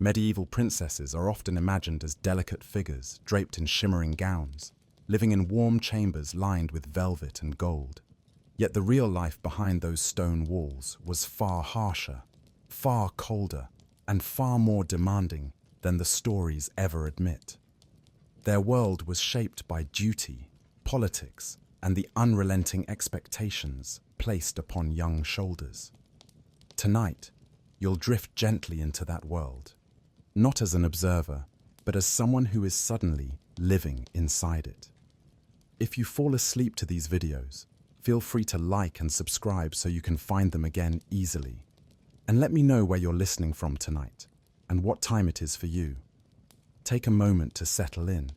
Medieval princesses are often imagined as delicate figures draped in shimmering gowns, living in warm chambers lined with velvet and gold. Yet the real life behind those stone walls was far harsher, far colder, and far more demanding than the stories ever admit. Their world was shaped by duty, politics, and the unrelenting expectations placed upon young shoulders. Tonight, you'll drift gently into that world, not as an observer, but as someone who is suddenly living inside it. If you fall asleep to these videos, feel free to like and subscribe so you can find them again easily. And let me know where you're listening from tonight and what time it is for you. Take a moment to settle in.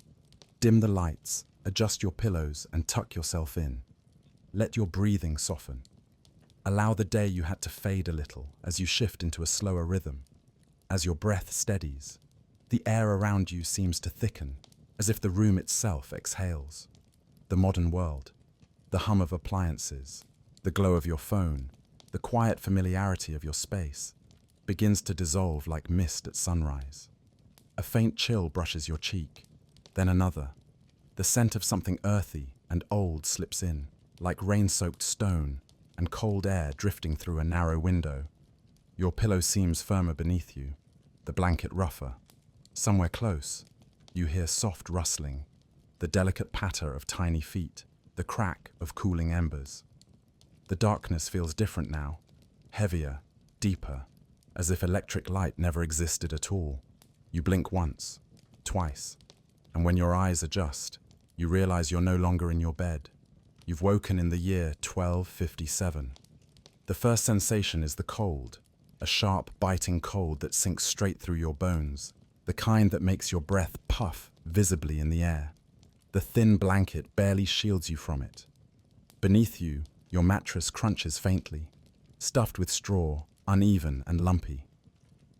Dim the lights, adjust your pillows, and tuck yourself in. Let your breathing soften. Allow the day you had to fade a little as you shift into a slower rhythm. As your breath steadies, the air around you seems to thicken, as if the room itself exhales. The modern world, the hum of appliances, the glow of your phone, the quiet familiarity of your space, begins to dissolve like mist at sunrise. A faint chill brushes your cheek, then another. The scent of something earthy and old slips in, like rain-soaked stone and cold air drifting through a narrow window. Your pillow seems firmer beneath you, the blanket rougher. Somewhere close, you hear soft rustling, the delicate patter of tiny feet, the crack of cooling embers. The darkness feels different now, heavier, deeper, as if electric light never existed at all. You blink once, twice, and when your eyes adjust, you realize you're no longer in your bed. You've woken in the year 1257. The first sensation is the cold, a sharp, biting cold that sinks straight through your bones, the kind that makes your breath puff visibly in the air. The thin blanket barely shields you from it. Beneath you, your mattress crunches faintly, stuffed with straw, uneven and lumpy.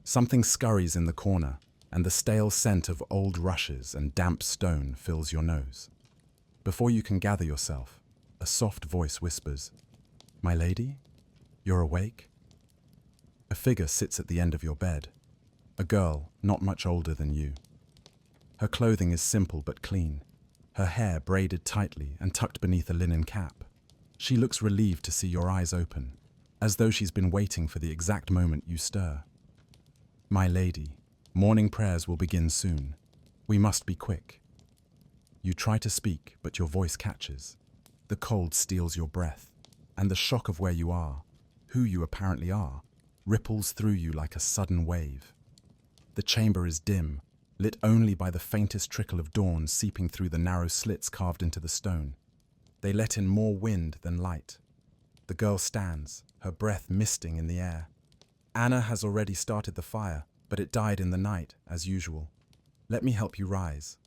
Something scurries in the corner, and the stale scent of old rushes and damp stone fills your nose. Before you can gather yourself, a soft voice whispers, "My lady, you're awake?" A figure sits at the end of your bed, a girl not much older than you. Her clothing is simple but clean, her hair braided tightly and tucked beneath a linen cap. She looks relieved to see your eyes open, as though she's been waiting for the exact moment you stir. "My lady, morning prayers will begin soon. We must be quick." You try to speak, but your voice catches. The cold steals your breath, and the shock of where you are, who you apparently are, ripples through you like a sudden wave. The chamber is dim, lit only by the faintest trickle of dawn seeping through the narrow slits carved into the stone. They let in more wind than light. The girl stands, her breath misting in the air. Anna has already started the fire, but it died in the night, as usual. "Let me help you rise."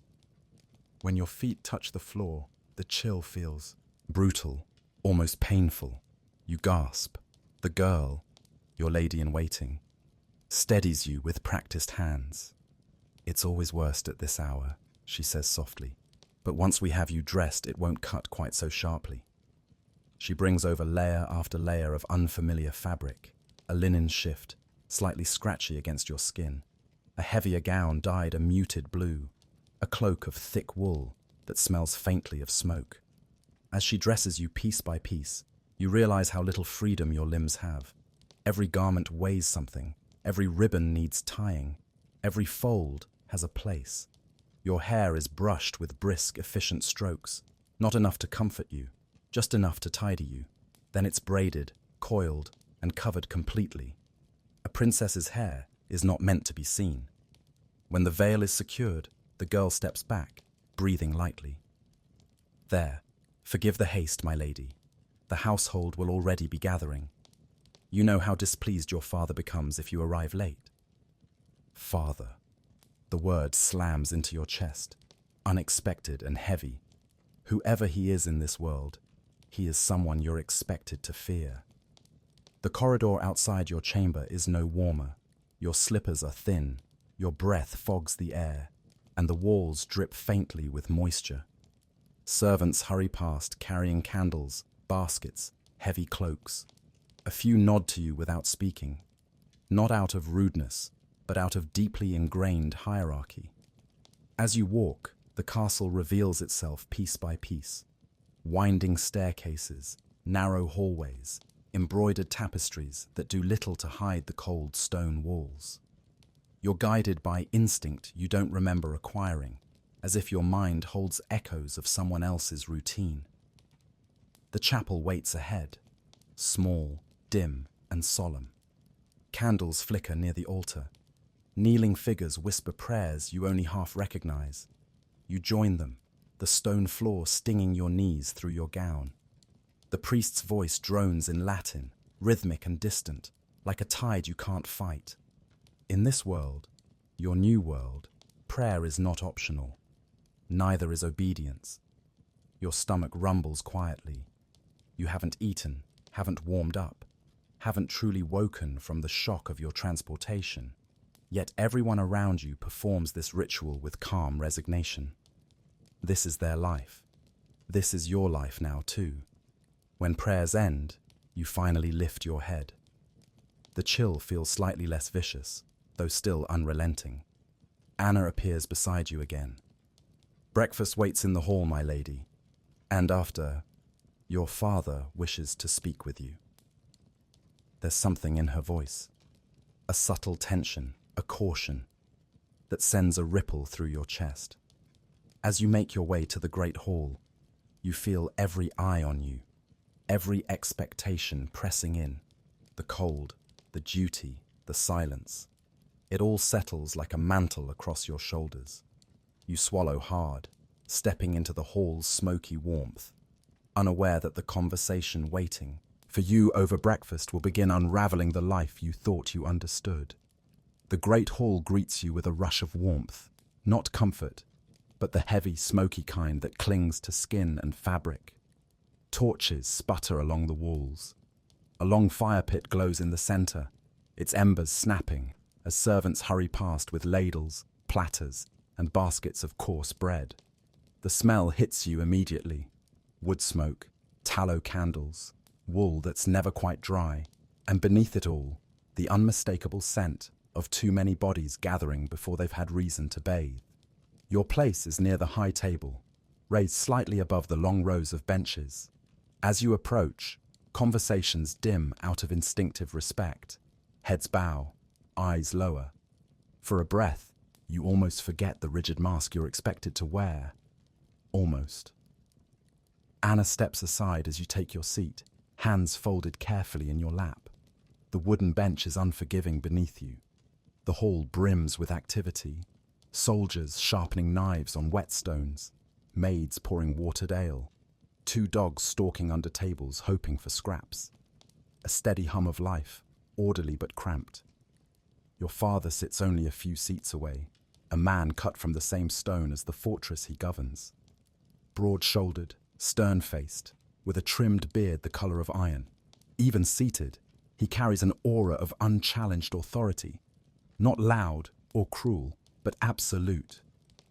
When your feet touch the floor, the chill feels brutal, almost painful. You gasp. The girl, your lady in waiting, steadies you with practiced hands. "It's always worst at this hour," she says softly. "But once we have you dressed, it won't cut quite so sharply." She brings over layer after layer of unfamiliar fabric, a linen shift, slightly scratchy against your skin, a heavier gown dyed a muted blue, a cloak of thick wool that smells faintly of smoke. As she dresses you piece by piece, you realize how little freedom your limbs have. Every garment weighs something, every ribbon needs tying, every fold has a place. Your hair is brushed with brisk, efficient strokes, not enough to comfort you, just enough to tidy you. Then it's braided, coiled, and covered completely. A princess's hair is not meant to be seen. When the veil is secured, the girl steps back, breathing lightly. "There, forgive the haste, my lady. The household will already be gathering. You know how displeased your father becomes if you arrive late." Father. The word slams into your chest, unexpected and heavy. Whoever he is in this world, he is someone you're expected to fear. The corridor outside your chamber is no warmer. Your slippers are thin, your breath fogs the air, and the walls drip faintly with moisture. Servants hurry past carrying candles, baskets, heavy cloaks. A few nod to you without speaking, not out of rudeness, but out of deeply ingrained hierarchy. As you walk, the castle reveals itself piece by piece. Winding staircases, narrow hallways, embroidered tapestries that do little to hide the cold stone walls. You're guided by instinct you don't remember acquiring, as if your mind holds echoes of someone else's routine. The chapel waits ahead, small, dim, and solemn. Candles flicker near the altar. Kneeling figures whisper prayers you only half recognize. You join them, the stone floor stinging your knees through your gown. The priest's voice drones in Latin, rhythmic and distant, like a tide you can't fight. In this world, your new world, prayer is not optional. Neither is obedience. Your stomach rumbles quietly. You haven't eaten, haven't warmed up, haven't truly woken from the shock of your transportation. Yet everyone around you performs this ritual with calm resignation. This is their life. This is your life now too. When prayers end, you finally lift your head. The chill feels slightly less vicious, though still unrelenting. Anna appears beside you again. Breakfast waits in the hall, my lady. And after, your father wishes to speak with you. There's something in her voice, a subtle tension, a caution, that sends a ripple through your chest. As you make your way to the great hall, you feel every eye on you, every expectation pressing in, the cold, the duty, the silence. It all settles like a mantle across your shoulders. You swallow hard, stepping into the hall's smoky warmth, unaware that the conversation waiting for you over breakfast will begin unraveling the life you thought you understood. The great hall greets you with a rush of warmth, not comfort, but the heavy, smoky kind that clings to skin and fabric. Torches sputter along the walls. A long fire pit glows in the center, its embers snapping as servants hurry past with ladles, platters, and baskets of coarse bread. The smell hits you immediately. Wood smoke, tallow candles, wool that's never quite dry, and beneath it all, the unmistakable scent of too many bodies gathering before they've had reason to bathe. Your place is near the high table, raised slightly above the long rows of benches. As you approach, conversations dim out of instinctive respect. Heads bow, eyes lower. For a breath, you almost forget the rigid mask you're expected to wear. Almost. Anna steps aside as you take your seat, hands folded carefully in your lap. The wooden bench is unforgiving beneath you. The hall brims with activity. Soldiers sharpening knives on whetstones, maids pouring watered ale, 2 dogs stalking under tables hoping for scraps. A steady hum of life, orderly but cramped. Your father sits only a few seats away, a man cut from the same stone as the fortress he governs. Broad-shouldered, stern-faced, with a trimmed beard the color of iron. Even seated, he carries an aura of unchallenged authority, not loud or cruel, but absolute.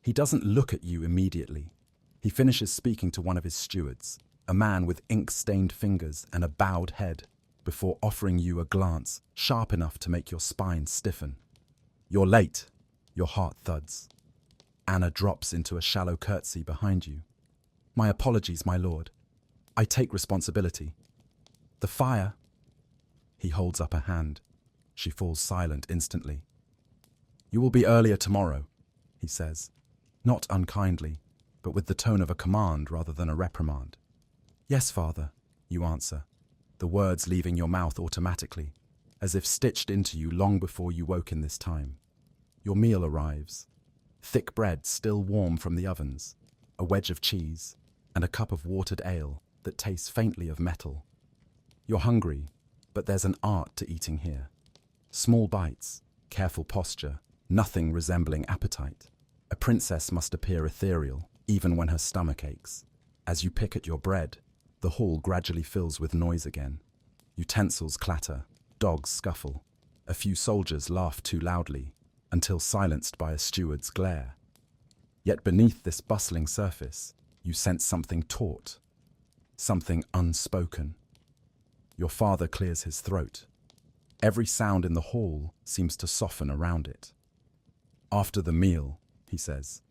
He doesn't look at you immediately. He finishes speaking to one of his stewards, a man with ink-stained fingers and a bowed head, before offering you a glance sharp enough to make your spine stiffen. You're late. Your heart thuds. Anna drops into a shallow curtsy behind you. My apologies, my lord. I take responsibility. The fire. He holds up a hand. She falls silent instantly. You will be earlier tomorrow, he says, not unkindly, but with the tone of a command rather than a reprimand. Yes, father, you answer, the words leaving your mouth automatically, as if stitched into you long before you woke in this time. Your meal arrives. Thick bread still warm from the ovens, a wedge of cheese, and a cup of watered ale that tastes faintly of metal. You're hungry, but there's an art to eating here. Small bites, careful posture, nothing resembling appetite. A princess must appear ethereal, even when her stomach aches. As you pick at your bread, the hall gradually fills with noise again. Utensils clatter, dogs scuffle. A few soldiers laugh too loudly, until silenced by a steward's glare. Yet beneath this bustling surface, you sense something taut, something unspoken. Your father clears his throat. Every sound in the hall seems to soften around it. "After the meal," he says,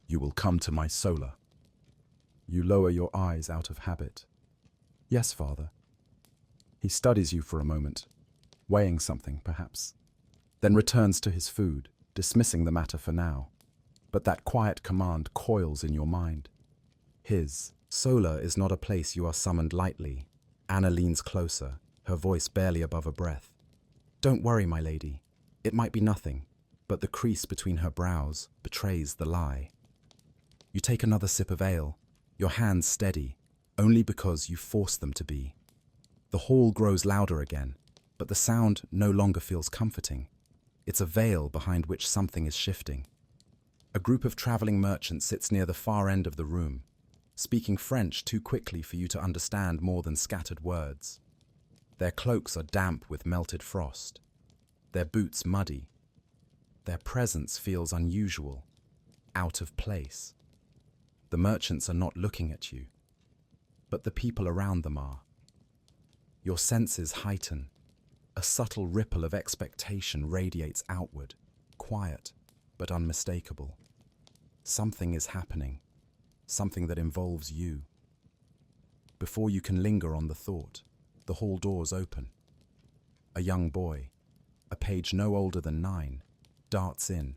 "you will come to my solar." You lower your eyes out of habit. "Yes, father." He studies you for a moment, weighing something, perhaps, then returns to his food, dismissing the matter for now. But that quiet command coils in your mind. His solar is not a place you are summoned lightly. Anna leans closer, her voice barely above a breath. "Don't worry, my lady. It might be nothing," but the crease between her brows betrays the lie. You take another sip of ale, your hands steady, only because you force them to be. The hall grows louder again, but the sound no longer feels comforting. It's a veil behind which something is shifting. A group of traveling merchants sits near the far end of the room, speaking French too quickly for you to understand more than scattered words. Their cloaks are damp with melted frost, their boots muddy. Their presence feels unusual, out of place. The merchants are not looking at you, but the people around them are. Your senses heighten. A subtle ripple of expectation radiates outward, quiet but unmistakable. Something is happening, something that involves you. Before you can linger on the thought, the hall doors open. A young boy, a page no older than 9, darts in,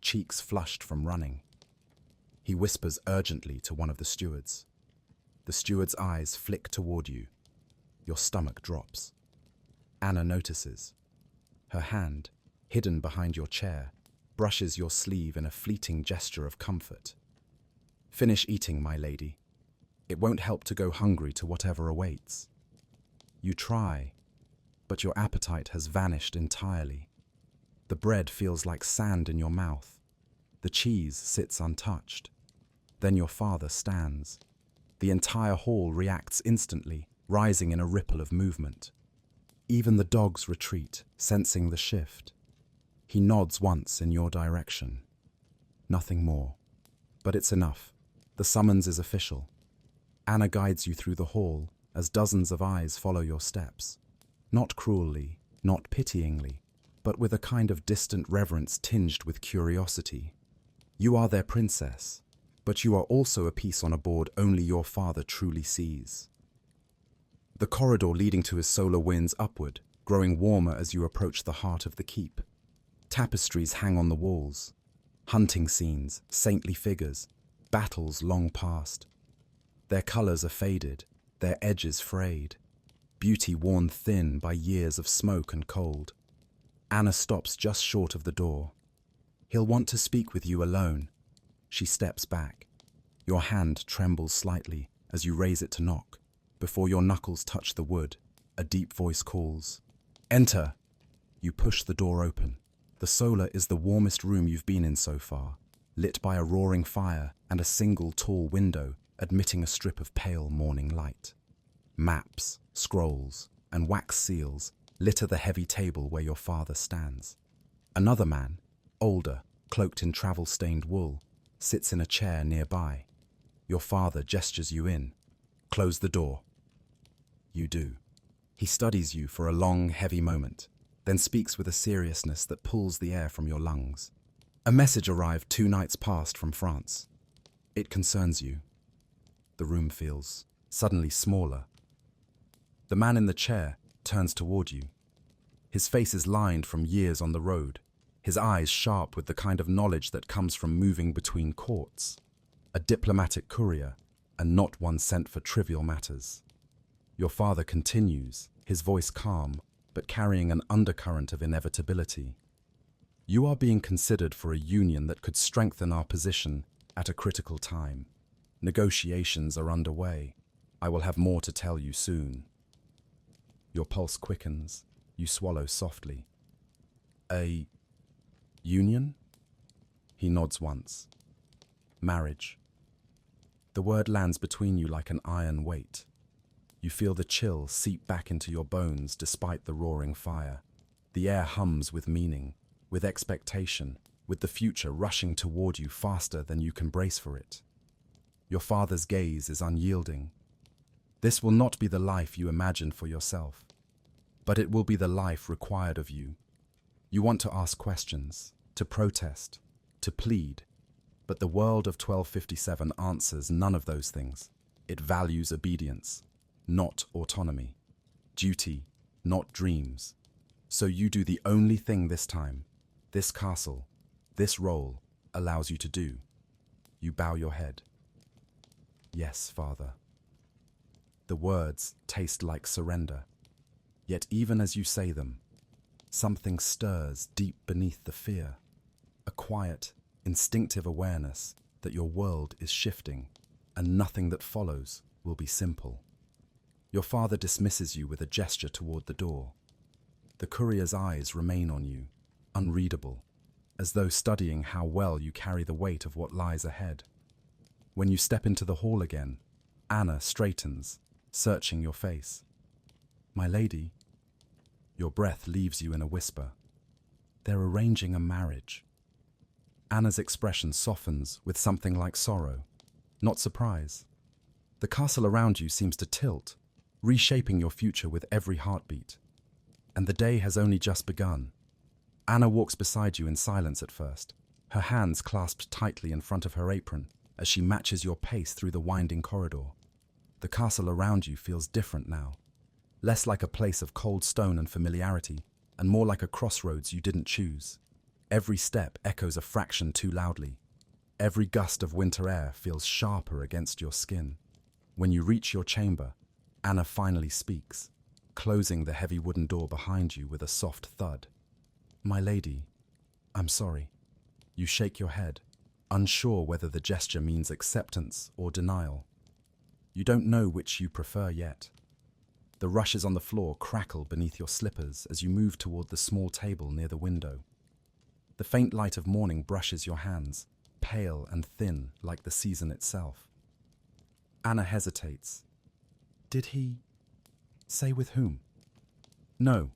cheeks flushed from running. He whispers urgently to one of the stewards. The steward's eyes flick toward you. Your stomach drops. Anna notices. Her hand, hidden behind your chair, brushes your sleeve in a fleeting gesture of comfort. "Finish eating, my lady. It won't help to go hungry to whatever awaits." You try, but your appetite has vanished entirely. The bread feels like sand in your mouth. The cheese sits untouched. Then your father stands. The entire hall reacts instantly, rising in a ripple of movement. Even the dogs retreat, sensing the shift. He nods once in your direction. Nothing more. But it's enough. The summons is official. Anna guides you through the hall as dozens of eyes follow your steps. Not cruelly, not pityingly, but with a kind of distant reverence tinged with curiosity. You are their princess, but you are also a piece on a board only your father truly sees. The corridor leading to his solar winds upward, growing warmer as you approach the heart of the keep. Tapestries hang on the walls. Hunting scenes, saintly figures, battles long past. Their colors are faded, their edges frayed, beauty worn thin by years of smoke and cold. Anna stops just short of the door. "He'll want to speak with you alone." She steps back. Your hand trembles slightly as you raise it to knock. Before your knuckles touch the wood, a deep voice calls, "Enter!" You push the door open. The solar is the warmest room you've been in so far, lit by a roaring fire and a single tall window admitting a strip of pale morning light. Maps, scrolls, and wax seals litter the heavy table where your father stands. Another man, older, cloaked in travel-stained wool, sits in a chair nearby. Your father gestures you in. "Close the door." You do. He studies you for a long, heavy moment, then speaks with a seriousness that pulls the air from your lungs. "A message arrived 2 nights past from France. It concerns you." The room feels suddenly smaller. The man in the chair turns toward you. His face is lined from years on the road, his eyes sharp with the kind of knowledge that comes from moving between courts. A diplomatic courier, and not one sent for trivial matters. Your father continues, his voice calm, but carrying an undercurrent of inevitability. "You are being considered for a union that could strengthen our position at a critical time. Negotiations are underway. I will have more to tell you soon." Your pulse quickens. You swallow softly. "A union?" He nods once. "Marriage." The word lands between you like an iron weight. You feel the chill seep back into your bones despite the roaring fire. The air hums with meaning, with expectation, with the future rushing toward you faster than you can brace for it. Your father's gaze is unyielding. "This will not be the life you imagined for yourself." But it will be the life required of you. You want to ask questions, to protest, to plead, but the world of 1257 answers none of those things. It values obedience, not autonomy, duty, not dreams. So you do the only thing this time, this castle, this role allows you to do. You bow your head. Yes, Father. The words taste like surrender. Yet even as you say them, something stirs deep beneath the fear, a quiet, instinctive awareness that your world is shifting and nothing that follows will be simple. Your father dismisses you with a gesture toward the door. The courier's eyes remain on you, unreadable, as though studying how well you carry the weight of what lies ahead. When you step into the hall again, Anna straightens, searching your face. My lady, your breath leaves you in a whisper. They're arranging a marriage. Anna's expression softens with something like sorrow, not surprise. The castle around you seems to tilt, reshaping your future with every heartbeat. And the day has only just begun. Anna walks beside you in silence at first, her hands clasped tightly in front of her apron as she matches your pace through the winding corridor. The castle around you feels different now, less like a place of cold stone and familiarity, and more like a crossroads you didn't choose. Every step echoes a fraction too loudly. Every gust of winter air feels sharper against your skin. When you reach your chamber, Anna finally speaks, closing the heavy wooden door behind you with a soft thud. My lady, I'm sorry. You shake your head, unsure whether the gesture means acceptance or denial. You don't know which you prefer yet. The rushes on the floor crackle beneath your slippers as you move toward the small table near the window. The faint light of morning brushes your hands, pale and thin like the season itself. Anna hesitates. Did he say with whom? No,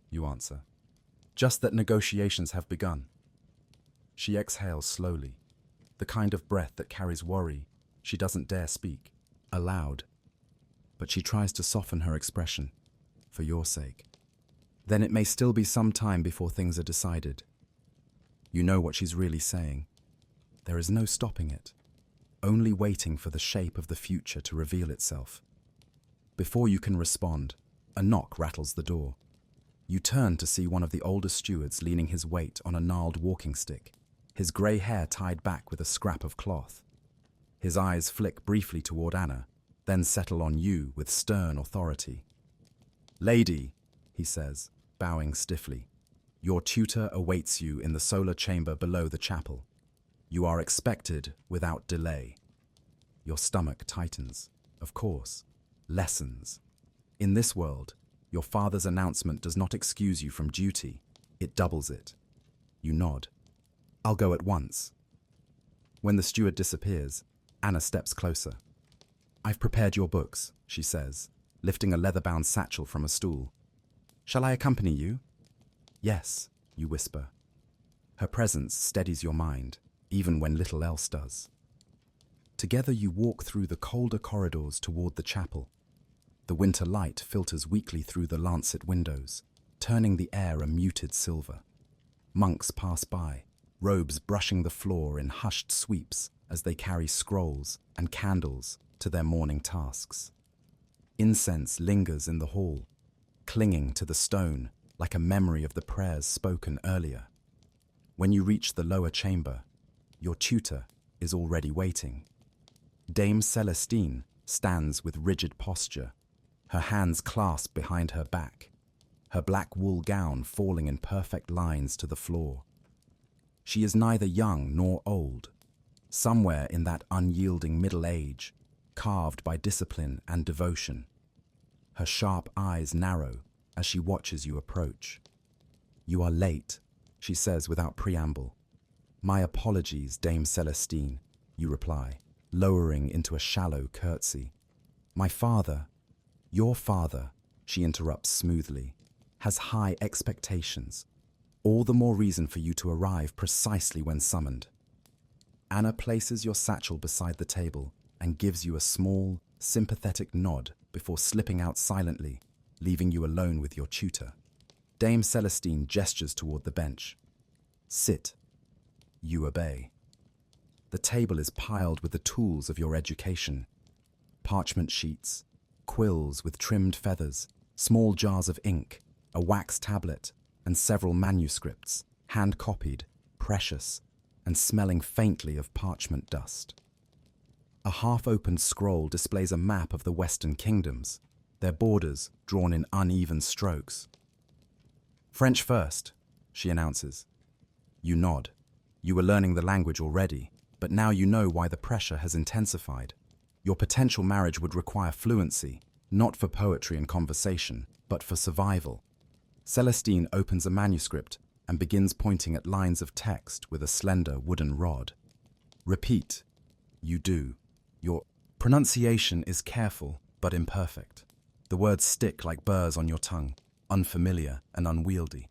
you answer. Just that negotiations have begun. She exhales slowly, the kind of breath that carries worry she doesn't dare speak aloud. But she tries to soften her expression, for your sake. Then it may still be some time before things are decided. You know what she's really saying. There is no stopping it, only waiting for the shape of the future to reveal itself. Before you can respond, a knock rattles the door. You turn to see one of the older stewards leaning his weight on a gnarled walking stick, his grey hair tied back with a scrap of cloth. His eyes flick briefly toward Anna, then settle on you with stern authority. Lady, he says, bowing stiffly, your tutor awaits you in the solar chamber below the chapel. You are expected without delay. Your stomach tightens, of course, lessens. In this world, your father's announcement does not excuse you from duty, it doubles it. You nod. I'll go at once. When the steward disappears, Anna steps closer. I've prepared your books, she says, lifting a leather-bound satchel from a stool. Shall I accompany you? Yes, you whisper. Her presence steadies your mind, even when little else does. Together you walk through the colder corridors toward the chapel. The winter light filters weakly through the lancet windows, turning the air a muted silver. Monks pass by, robes brushing the floor in hushed sweeps as they carry scrolls and candles to their morning tasks. Incense lingers in the hall, clinging to the stone like a memory of the prayers spoken earlier. When you reach the lower chamber, your tutor is already waiting. Dame Celestine stands with rigid posture, her hands clasped behind her back, her black wool gown falling in perfect lines to the floor. She is neither young nor old, somewhere in that unyielding middle age, carved by discipline and devotion. Her sharp eyes narrow as she watches you approach. You are late, she says without preamble. My apologies, Dame Celestine, you reply, lowering into a shallow curtsy. My father, your father, she interrupts smoothly, has high expectations. All the more reason for you to arrive precisely when summoned. Anna places your satchel beside the table and gives you a small, sympathetic nod before slipping out silently, leaving you alone with your tutor. Dame Celestine gestures toward the bench. Sit. You obey. The table is piled with the tools of your education. Parchment sheets, quills with trimmed feathers, small jars of ink, a wax tablet, and several manuscripts, hand-copied, precious, and smelling faintly of parchment dust. A half-opened scroll displays a map of the Western kingdoms, their borders drawn in uneven strokes. French first, she announces. You nod. You were learning the language already, but now you know why the pressure has intensified. Your potential marriage would require fluency, not for poetry and conversation, but for survival. Celestine opens a manuscript and begins pointing at lines of text with a slender wooden rod. Repeat. You do. Your pronunciation is careful but imperfect. The words stick like burrs on your tongue, unfamiliar and unwieldy.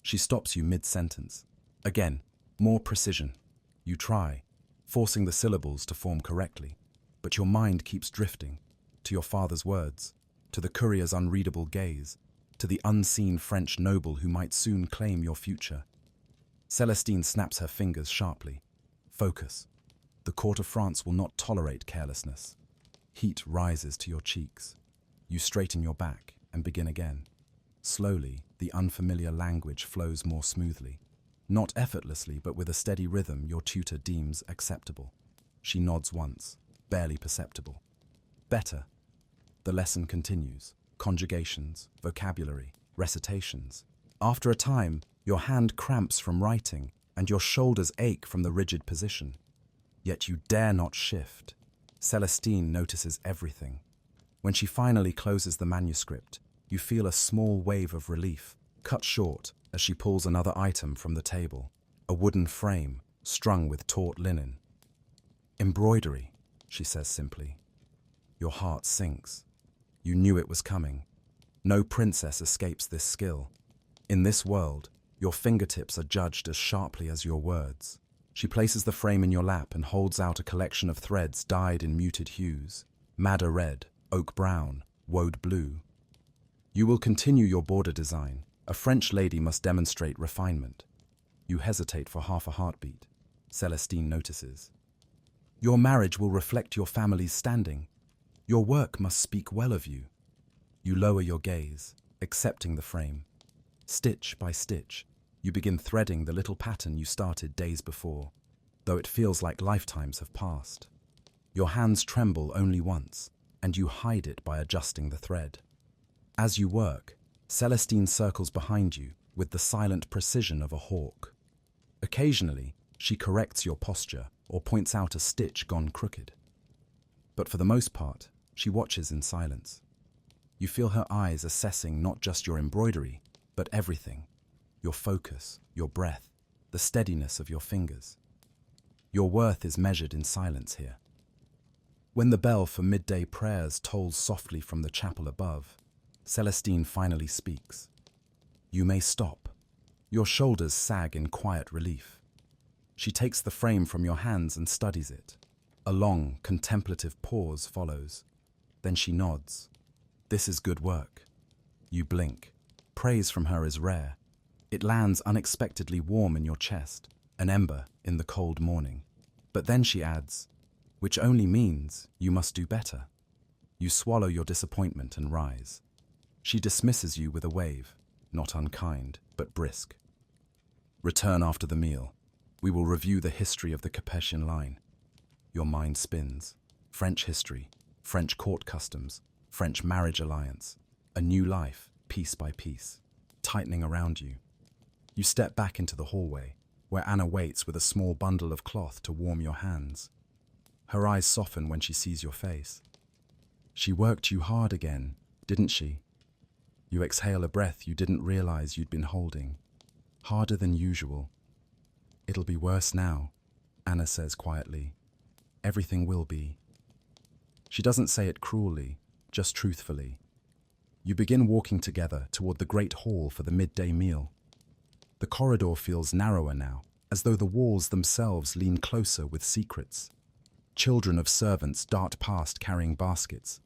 She stops you mid-sentence. Again, more precision. You try, forcing the syllables to form correctly, but your mind keeps drifting to your father's words, to the courier's unreadable gaze, to the unseen French noble who might soon claim your future. Celestine snaps her fingers sharply. Focus. The court of France will not tolerate carelessness. Heat rises to your cheeks. You straighten your back and begin again. Slowly, the unfamiliar language flows more smoothly. Not effortlessly, but with a steady rhythm your tutor deems acceptable. She nods once, barely perceptible. Better. The lesson continues. Conjugations, vocabulary, recitations. After a time, your hand cramps from writing and your shoulders ache from the rigid position. Yet you dare not shift. Celestine notices everything. When she finally closes the manuscript, you feel a small wave of relief, cut short as she pulls another item from the table, a wooden frame strung with taut linen. Embroidery, she says simply. Your heart sinks. You knew it was coming. No princess escapes this skill. In this world, your fingertips are judged as sharply as your words. She places the frame in your lap and holds out a collection of threads dyed in muted hues, madder red, oak brown, woad blue. You will continue your border design. A French lady must demonstrate refinement. You hesitate for half a heartbeat. Celestine notices. Your marriage will reflect your family's standing. Your work must speak well of you. You lower your gaze, accepting the frame. Stitch by stitch, you begin threading the little pattern you started days before, though it feels like lifetimes have passed. Your hands tremble only once, and you hide it by adjusting the thread. As you work, Celestine circles behind you with the silent precision of a hawk. Occasionally, she corrects your posture or points out a stitch gone crooked. But for the most part, she watches in silence. You feel her eyes assessing not just your embroidery, but everything. Your focus, your breath, the steadiness of your fingers. Your worth is measured in silence here. When the bell for midday prayers tolls softly from the chapel above, Celestine finally speaks. You may stop. Your shoulders sag in quiet relief. She takes the frame from your hands and studies it. A long, contemplative pause follows. Then she nods. This is good work. You blink. Praise from her is rare. It lands unexpectedly warm in your chest, an ember in the cold morning. But then she adds, which only means you must do better. You swallow your disappointment and rise. She dismisses you with a wave, not unkind, but brisk. Return after the meal. We will review the history of the Capetian line. Your mind spins. French history, French court customs, French marriage alliance, a new life, piece by piece, tightening around you. You step back into the hallway, where Anna waits with a small bundle of cloth to warm your hands. Her eyes soften when she sees your face. She worked you hard again, didn't she? You exhale a breath you didn't realize you'd been holding. Harder than usual. It'll be worse now, Anna says quietly. Everything will be. She doesn't say it cruelly, just truthfully. You begin walking together toward the great hall for the midday meal. The corridor feels narrower now, as though the walls themselves lean closer with secrets. Children of servants dart past carrying baskets.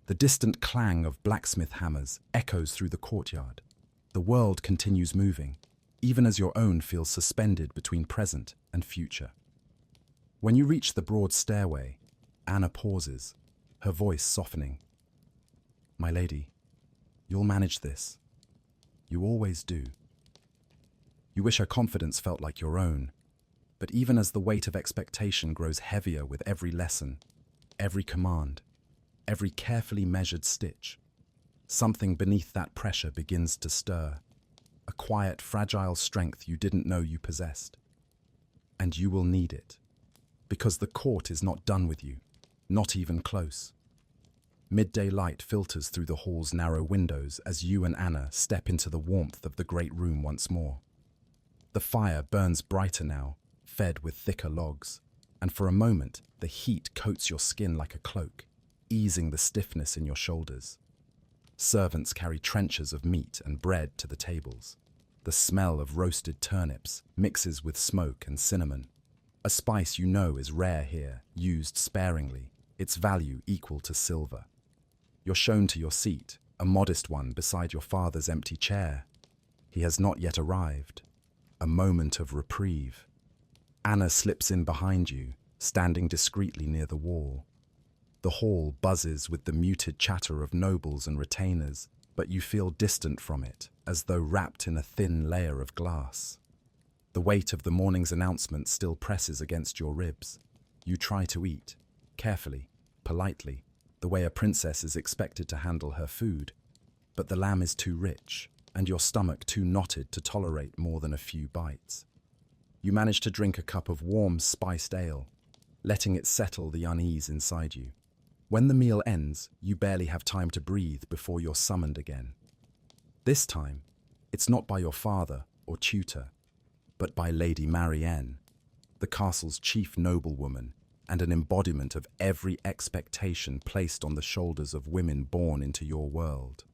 The distant clang of blacksmith hammers echoes through the courtyard. The world continues moving, even as your own feels suspended between present and future. When you reach the broad stairway, Anna pauses, her voice softening. "My lady, you'll manage this. You always do." You wish her confidence felt like your own, but even as the weight of expectation grows heavier with every lesson, every command, every carefully measured stitch, something beneath that pressure begins to stir, a quiet, fragile strength you didn't know you possessed. And you will need it, because the court is not done with you, not even close. Midday light filters through the hall's narrow windows as you and Anna step into the warmth of the great room once more. The fire burns brighter now, fed with thicker logs, and for a moment the heat coats your skin like a cloak, easing the stiffness in your shoulders. Servants carry trenchers of meat and bread to the tables. The smell of roasted turnips mixes with smoke and cinnamon, a spice you know is rare here, used sparingly, its value equal to silver. You're shown to your seat, a modest one beside your father's empty chair. He has not yet arrived. A moment of reprieve. Anna slips in behind you, standing discreetly near the wall. The hall buzzes with the muted chatter of nobles and retainers, but you feel distant from it, as though wrapped in a thin layer of glass. The weight of the morning's announcement still presses against your ribs. You try to eat, carefully, politely, the way a princess is expected to handle her food, but the lamb is too rich, and your stomach too knotted to tolerate more than a few bites. You manage to drink a cup of warm, spiced ale, letting it settle the unease inside you. When the meal ends, you barely have time to breathe before you're summoned again. This time, it's not by your father or tutor, but by Lady Marianne, the castle's chief noblewoman and an embodiment of every expectation placed on the shoulders of women born into your world.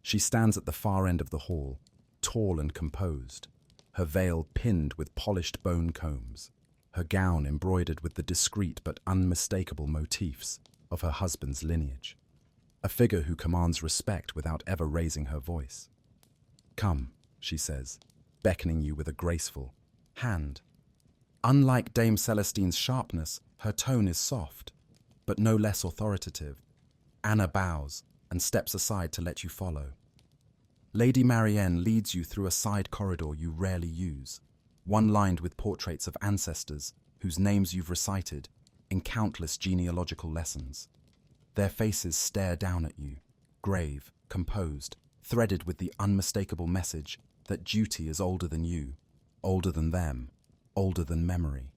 She stands at the far end of the hall, tall and composed, her veil pinned with polished bone combs, her gown embroidered with the discreet but unmistakable motifs of her husband's lineage. A figure who commands respect without ever raising her voice. "Come," she says, beckoning you with a graceful hand. Unlike Dame Celestine's sharpness, her tone is soft, but no less authoritative. Anna bows and steps aside to let you follow. Lady Marianne leads you through a side corridor you rarely use, one lined with portraits of ancestors whose names you've recited in countless genealogical lessons. Their faces stare down at you, grave, composed, threaded with the unmistakable message that duty is older than you, older than them, older than memory.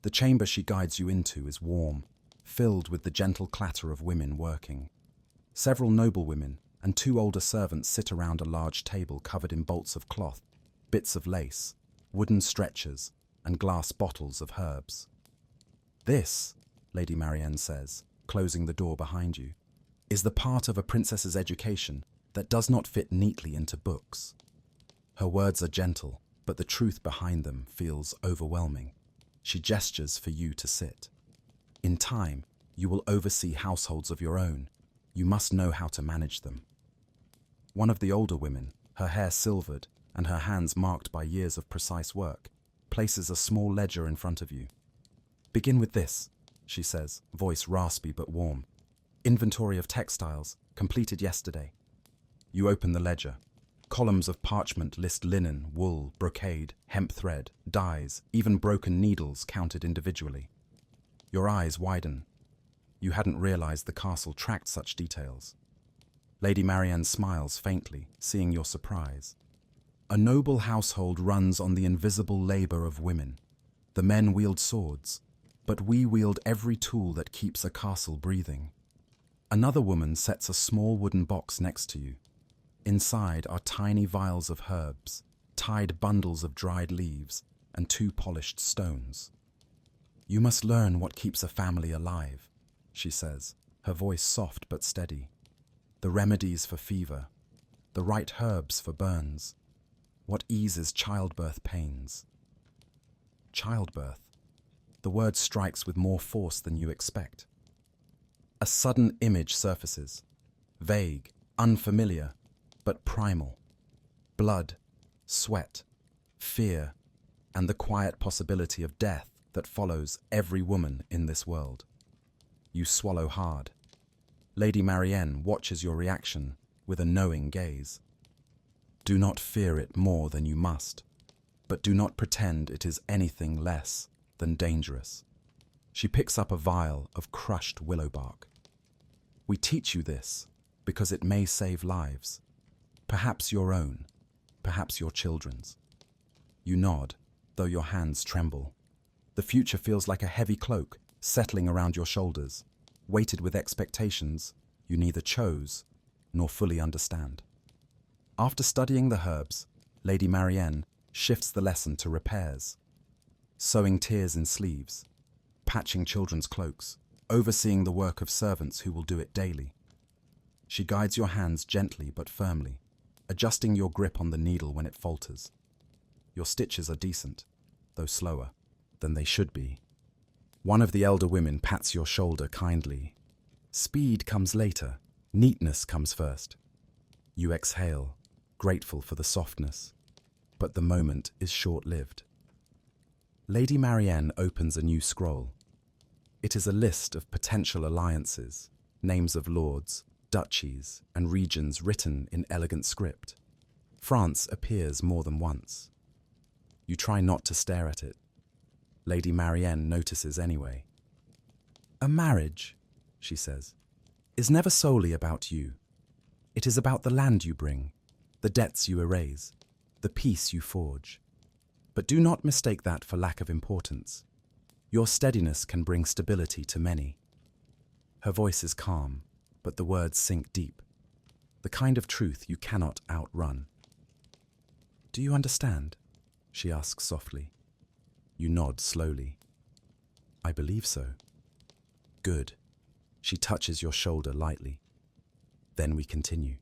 The chamber she guides you into is warm, filled with the gentle clatter of women working. Several noblewomen and 2 older servants sit around a large table covered in bolts of cloth, bits of lace, wooden stretchers, and glass bottles of herbs. "This," Lady Marianne says, closing the door behind you, "is the part of a princess's education that does not fit neatly into books." Her words are gentle, but the truth behind them feels overwhelming. She gestures for you to sit. In time, you will oversee households of your own. You must know how to manage them. One of the older women, her hair silvered and her hands marked by years of precise work, places a small ledger in front of you. "Begin with this," she says, voice raspy but warm. "Inventory of textiles, completed yesterday." You open the ledger. Columns of parchment list linen, wool, brocade, hemp thread, dyes, even broken needles counted individually. Your eyes widen. You hadn't realized the castle tracked such details. Lady Marianne smiles faintly, seeing your surprise. "A noble household runs on the invisible labor of women. The men wield swords, but we wield every tool that keeps a castle breathing." Another woman sets a small wooden box next to you. Inside are tiny vials of herbs, tied bundles of dried leaves, and 2 polished stones. "You must learn what keeps a family alive," she says, her voice soft but steady. "The remedies for fever, the right herbs for burns, what eases childbirth pains." Childbirth. The word strikes with more force than you expect. A sudden image surfaces, vague, unfamiliar, but primal. Blood, sweat, fear, and the quiet possibility of death that follows every woman in this world. You swallow hard. Lady Marianne watches your reaction with a knowing gaze. Do not fear it more than you must, but do not pretend it is anything less than dangerous. She picks up a vial of crushed willow bark. We teach you this because it may save lives, perhaps your own, perhaps your children's. You nod, though your hands tremble. The future feels like a heavy cloak settling around your shoulders, weighted with expectations you neither chose nor fully understand. After studying the herbs, Lady Marianne shifts the lesson to repairs. Sewing tears in sleeves, patching children's cloaks, overseeing the work of servants who will do it daily. She guides your hands gently but firmly, adjusting your grip on the needle when it falters. Your stitches are decent, though slower than they should be. One of the elder women pats your shoulder kindly. Speed comes later, neatness comes first. You exhale, grateful for the softness, but the moment is short-lived. Lady Marianne opens a new scroll. It is a list of potential alliances, names of lords, duchies, and regions written in elegant script. France appears more than once. You try not to stare at it. Lady Marianne notices anyway. A marriage, she says, is never solely about you. It is about the land you bring, the debts you erase, the peace you forge. But do not mistake that for lack of importance. Your steadiness can bring stability to many. Her voice is calm, but the words sink deep. The kind of truth you cannot outrun. Do you understand? She asks softly. You nod slowly. I believe so. Good. She touches your shoulder lightly. Then we continue.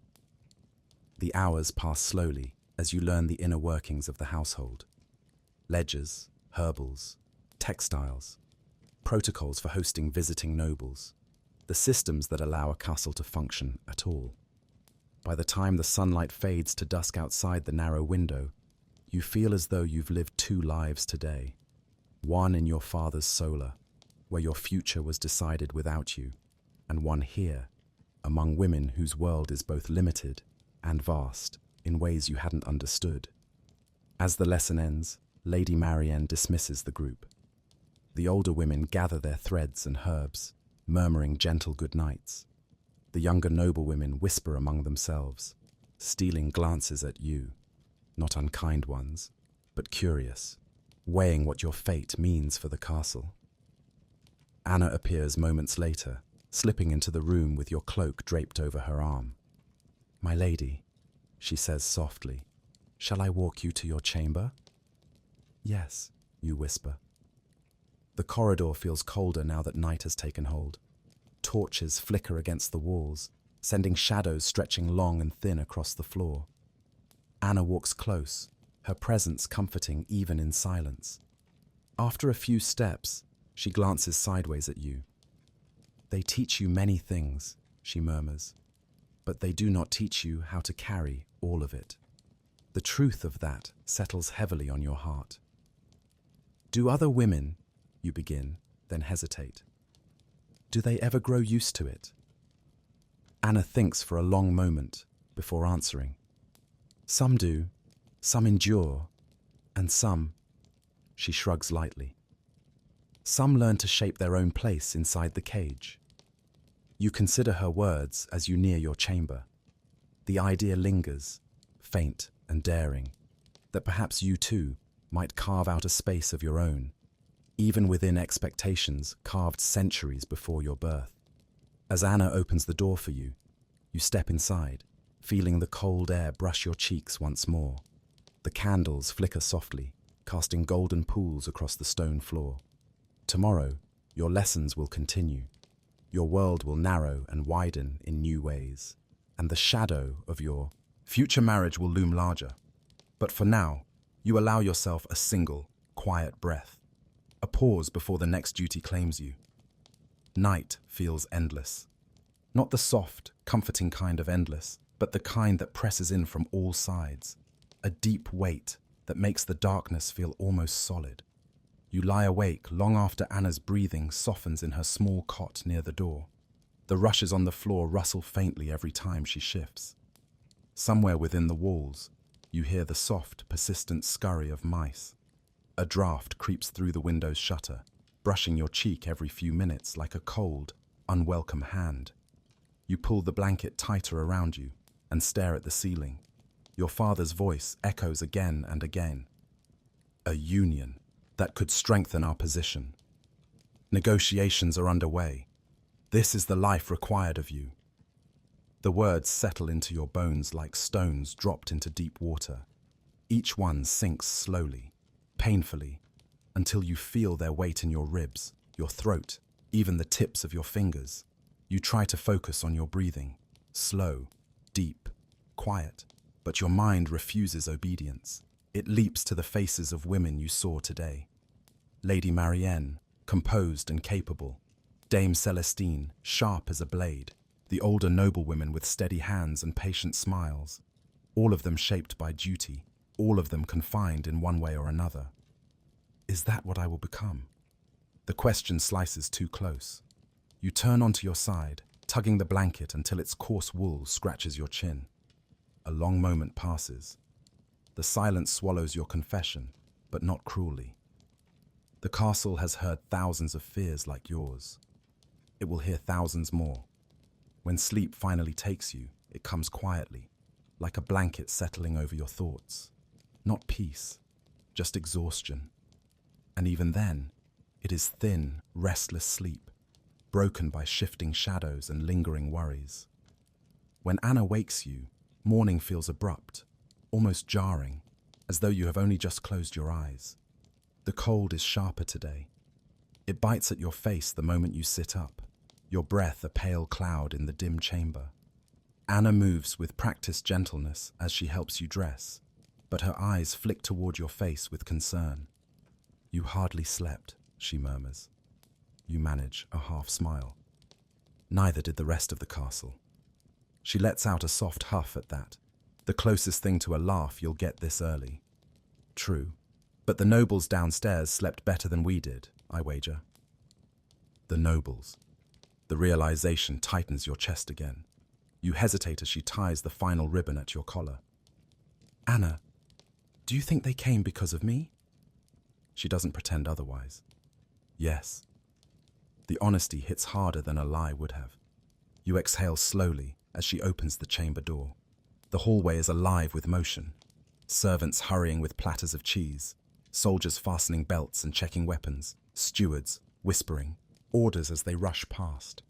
The hours pass slowly as you learn the inner workings of the household. Ledgers, herbals, textiles, protocols for hosting visiting nobles, the systems that allow a castle to function at all. By the time the sunlight fades to dusk outside the narrow window, you feel as though you've lived two lives today. One in your father's solar, where your future was decided without you, and one here, among women whose world is both limited and vast in ways you hadn't understood. As the lesson ends, Lady Marianne dismisses the group. The older women gather their threads and herbs, murmuring gentle goodnights. The younger noblewomen whisper among themselves, stealing glances at you, not unkind ones, but curious, weighing what your fate means for the castle. Anna appears moments later, slipping into the room with your cloak draped over her arm. My lady, she says softly, shall I walk you to your chamber? Yes, you whisper. The corridor feels colder now that night has taken hold. Torches flicker against the walls, sending shadows stretching long and thin across the floor. Anna walks close, her presence comforting even in silence. After a few steps, she glances sideways at you. They teach you many things, she murmurs, but they do not teach you how to carry all of it. The truth of that settles heavily on your heart. Do other women, you begin, then hesitate. Do they ever grow used to it? Anna thinks for a long moment before answering. Some do, some endure, and some, she shrugs lightly. Some learn to shape their own place inside the cage. You consider her words as you near your chamber. The idea lingers, faint and daring, that perhaps you too might carve out a space of your own, even within expectations carved centuries before your birth. As Anna opens the door for you, you step inside, feeling the cold air brush your cheeks once more. The candles flicker softly, casting golden pools across the stone floor. Tomorrow, your lessons will continue. Your world will narrow and widen in new ways, and the shadow of your future marriage will loom larger. But for now, you allow yourself a single, quiet breath, a pause before the next duty claims you. Night feels endless. Not the soft, comforting kind of endless, but the kind that presses in from all sides. A deep weight that makes the darkness feel almost solid. You lie awake long after Anna's breathing softens in her small cot near the door. The rushes on the floor rustle faintly every time she shifts. Somewhere within the walls, you hear the soft, persistent scurry of mice. A draft creeps through the window's shutter, brushing your cheek every few minutes like a cold, unwelcome hand. You pull the blanket tighter around you and stare at the ceiling. Your father's voice echoes again and again. A union that could strengthen our position. Negotiations are underway. This is the life required of you. The words settle into your bones like stones dropped into deep water. Each one sinks slowly, painfully, until you feel their weight in your ribs, your throat, even the tips of your fingers. You try to focus on your breathing, slow, deep, quiet, but your mind refuses obedience. It leaps to the faces of women you saw today. Lady Marianne, composed and capable. Dame Celestine, sharp as a blade. The older noblewomen with steady hands and patient smiles. All of them shaped by duty, all of them confined in one way or another. Is that what I will become? The question slices too close. You turn onto your side, tugging the blanket until its coarse wool scratches your chin. A long moment passes. The silence swallows your confession, but not cruelly. The castle has heard thousands of fears like yours. It will hear thousands more. When sleep finally takes you, it comes quietly, like a blanket settling over your thoughts. Not peace, just exhaustion. And even then, it is thin, restless sleep, broken by shifting shadows and lingering worries. When Anna wakes you, morning feels abrupt, almost jarring, as though you have only just closed your eyes. The cold is sharper today. It bites at your face the moment you sit up, your breath a pale cloud in the dim chamber. Anna moves with practiced gentleness as she helps you dress, but her eyes flick toward your face with concern. You hardly slept, she murmurs. You manage a half smile. Neither did the rest of the castle. She lets out a soft huff at that, the closest thing to a laugh you'll get this early. True, but the nobles downstairs slept better than we did, I wager. The nobles. The realization tightens your chest again. You hesitate as she ties the final ribbon at your collar. Anna, do you think they came because of me? She doesn't pretend otherwise. Yes. The honesty hits harder than a lie would have. You exhale slowly as she opens the chamber door. The hallway is alive with motion. Servants hurrying with platters of cheese, soldiers fastening belts and checking weapons, stewards whispering, orders as they rush past.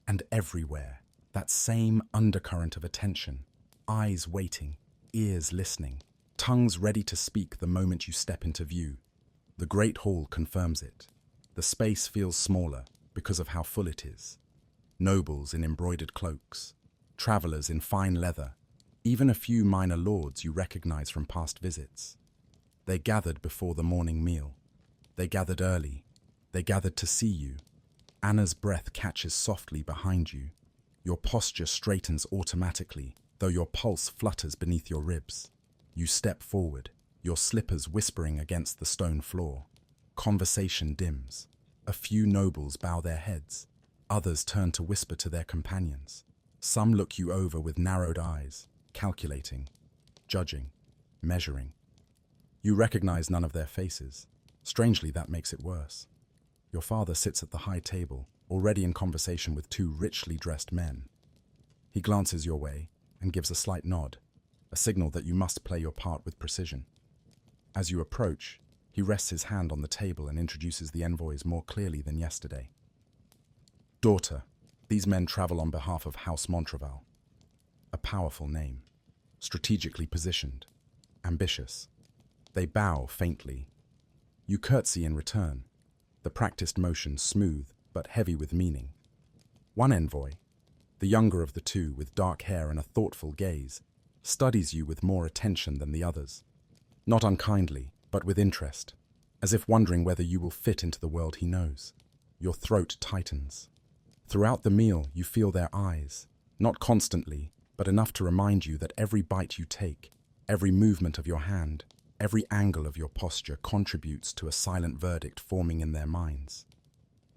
And everywhere, that same undercurrent of attention, eyes waiting, ears listening, tongues ready to speak the moment you step into view. The great hall confirms it. The space feels smaller because of how full it is. Nobles in embroidered cloaks, travelers in fine leather, even a few minor lords you recognize from past visits. They gathered before the morning meal. They gathered early. They gathered to see you. Anna's breath catches softly behind you. Your posture straightens automatically, though your pulse flutters beneath your ribs. You step forward, your slippers whispering against the stone floor. Conversation dims. A few nobles bow their heads. Others turn to whisper to their companions. Some look you over with narrowed eyes, calculating, judging, measuring. You recognize none of their faces. Strangely, that makes it worse. Your father sits at the high table, already in conversation with two richly dressed men. He glances your way and gives a slight nod, a signal that you must play your part with precision. As you approach, he rests his hand on the table and introduces the envoys more clearly than yesterday. Daughter, these men travel on behalf of House Montreval. A powerful name, strategically positioned, ambitious. They bow faintly. You curtsy in return, the practiced motion smooth but heavy with meaning. One envoy, the younger of the two with dark hair and a thoughtful gaze, studies you with more attention than the others. Not unkindly, but with interest, as if wondering whether you will fit into the world he knows. Your throat tightens. Throughout the meal, you feel their eyes, not constantly, but enough to remind you that every bite you take, every movement of your hand, every angle of your posture contributes to a silent verdict forming in their minds.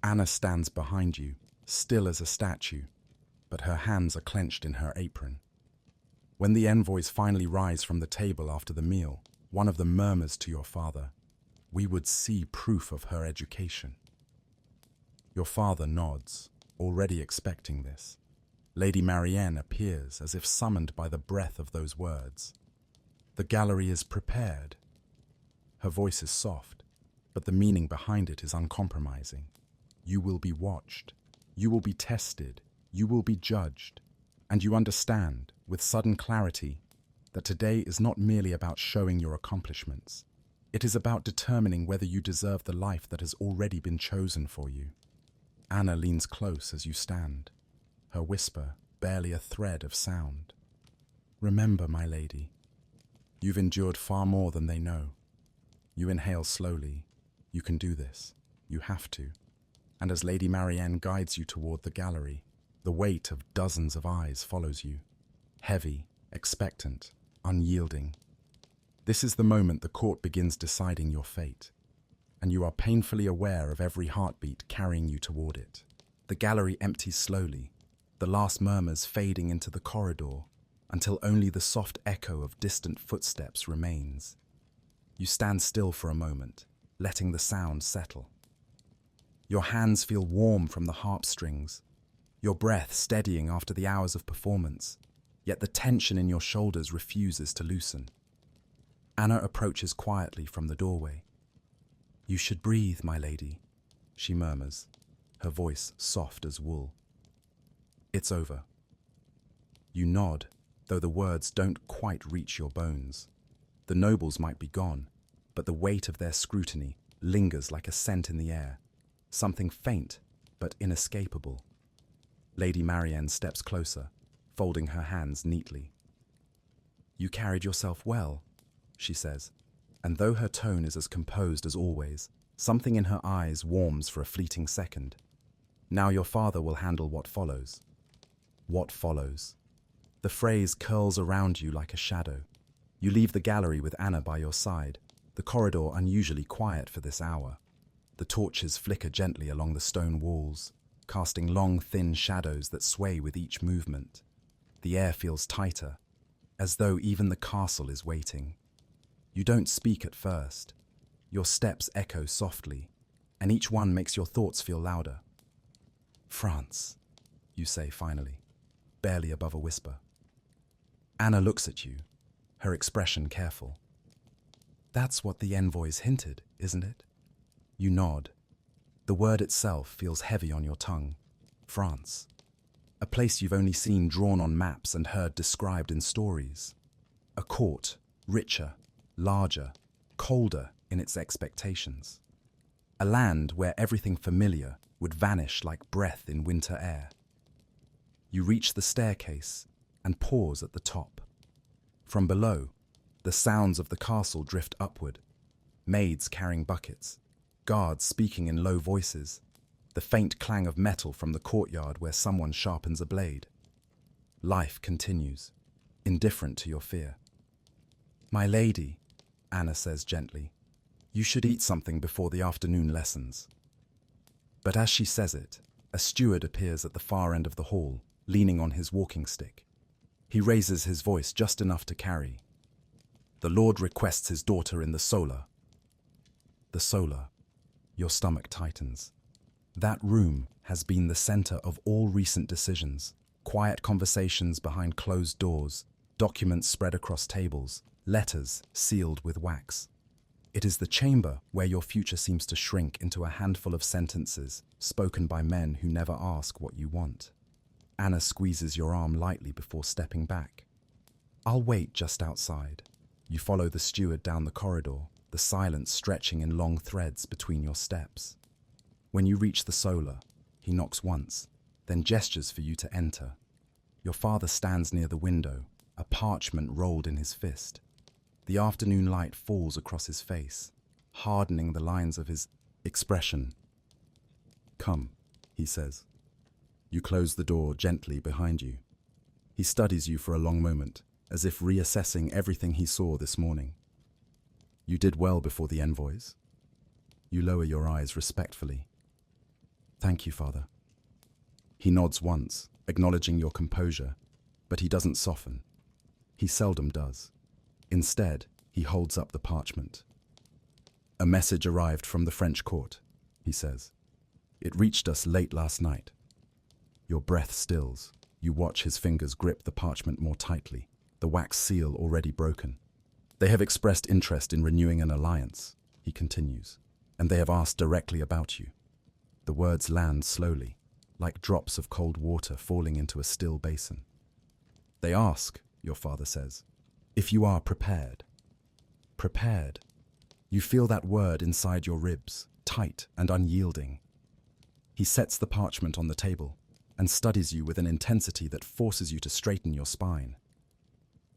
Anna stands behind you, still as a statue, but her hands are clenched in her apron. When the envoys finally rise from the table after the meal, one of them murmurs to your father, "We would see proof of her education." Your father nods, already expecting this. Lady Marianne appears as if summoned by the breath of those words. The gallery is prepared. Her voice is soft, but the meaning behind it is uncompromising. You will be watched. You will be tested. You will be judged. And you understand, with sudden clarity, that today is not merely about showing your accomplishments. It is about determining whether you deserve the life that has already been chosen for you. Anna leans close as you stand, her whisper barely a thread of sound. "Remember, my lady, you've endured far more than they know." You inhale slowly. You can do this. You have to. And as Lady Marianne guides you toward the gallery, the weight of dozens of eyes follows you. Heavy, expectant, unyielding. This is the moment the court begins deciding your fate, and you are painfully aware of every heartbeat carrying you toward it. The gallery empties slowly, the last murmurs fading into the corridor, until only the soft echo of distant footsteps remains. You stand still for a moment, letting the sound settle. Your hands feel warm from the harp strings, your breath steadying after the hours of performance, yet the tension in your shoulders refuses to loosen. Anna approaches quietly from the doorway. "You should breathe, my lady," she murmurs, her voice soft as wool. It's over. You nod, though the words don't quite reach your bones. The nobles might be gone, but the weight of their scrutiny lingers like a scent in the air, something faint but inescapable. Lady Marianne steps closer, folding her hands neatly. "You carried yourself well," she says, and though her tone is as composed as always, something in her eyes warms for a fleeting second. "Now your father will handle what follows." What follows? The phrase curls around you like a shadow. You leave the gallery with Anna by your side, the corridor unusually quiet for this hour. The torches flicker gently along the stone walls, casting long, thin shadows that sway with each movement. The air feels tighter, as though even the castle is waiting. You don't speak at first. Your steps echo softly, and each one makes your thoughts feel louder. "France," you say finally, barely above a whisper. Anna looks at you, her expression careful. "That's what the envoys hinted, isn't it?" You nod. The word itself feels heavy on your tongue. France. A place you've only seen drawn on maps and heard described in stories. A court, richer, larger, colder in its expectations. A land where everything familiar would vanish like breath in winter air. You reach the staircase and pause at the top. From below, the sounds of the castle drift upward. Maids carrying buckets, guards speaking in low voices, the faint clang of metal from the courtyard where someone sharpens a blade. Life continues, indifferent to your fear. "My lady," Anna says gently, "you should eat something before the afternoon lessons." But as she says it, a steward appears at the far end of the hall, leaning on his walking stick. He raises his voice just enough to carry. "The Lord requests his daughter in the solar." The solar. Your stomach tightens. That room has been the center of all recent decisions. Quiet conversations behind closed doors, documents spread across tables, letters sealed with wax. It is the chamber where your future seems to shrink into a handful of sentences spoken by men who never ask what you want. Anna squeezes your arm lightly before stepping back. "I'll wait just outside." You follow the steward down the corridor, the silence stretching in long threads between your steps. When you reach the solar, he knocks once, then gestures for you to enter. Your father stands near the window, a parchment rolled in his fist. The afternoon light falls across his face, hardening the lines of his expression. "Come," he says. You close the door gently behind you. He studies you for a long moment, as if reassessing everything he saw this morning. You did well before the envoys. You lower your eyes respectfully. Thank you, Father. He nods once, acknowledging your composure, but he doesn't soften. He seldom does. Instead, he holds up the parchment. A message arrived from the French court, he says. It reached us late last night. Your breath stills. You watch his fingers grip the parchment more tightly, the wax seal already broken. They have expressed interest in renewing an alliance, he continues, and they have asked directly about you. The words land slowly, like drops of cold water falling into a still basin. They ask, your father says, if you are prepared. Prepared. You feel that word inside your ribs, tight and unyielding. He sets the parchment on the table and studies you with an intensity that forces you to straighten your spine.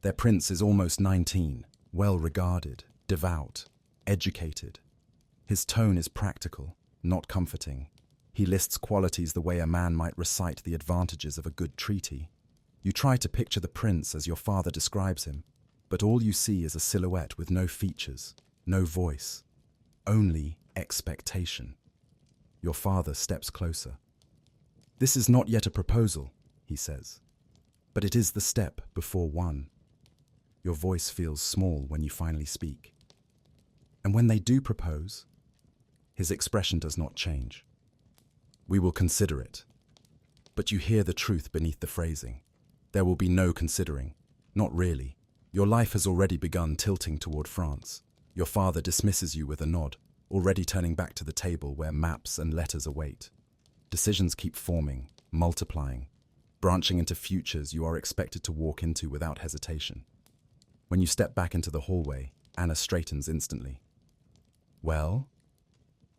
Their prince is almost 19, well-regarded, devout, educated. His tone is practical, not comforting. He lists qualities the way a man might recite the advantages of a good treaty. You try to picture the prince as your father describes him, but all you see is a silhouette with no features, no voice, only expectation. Your father steps closer. This is not yet a proposal, he says, but it is the step before one. Your voice feels small when you finally speak. And when they do propose, his expression does not change. We will consider it. But you hear the truth beneath the phrasing. There will be no considering. Not really. Your life has already begun tilting toward France. Your father dismisses you with a nod, already turning back to the table where maps and letters await. Decisions keep forming, multiplying, branching into futures you are expected to walk into without hesitation. When you step back into the hallway, Anna straightens instantly. Well?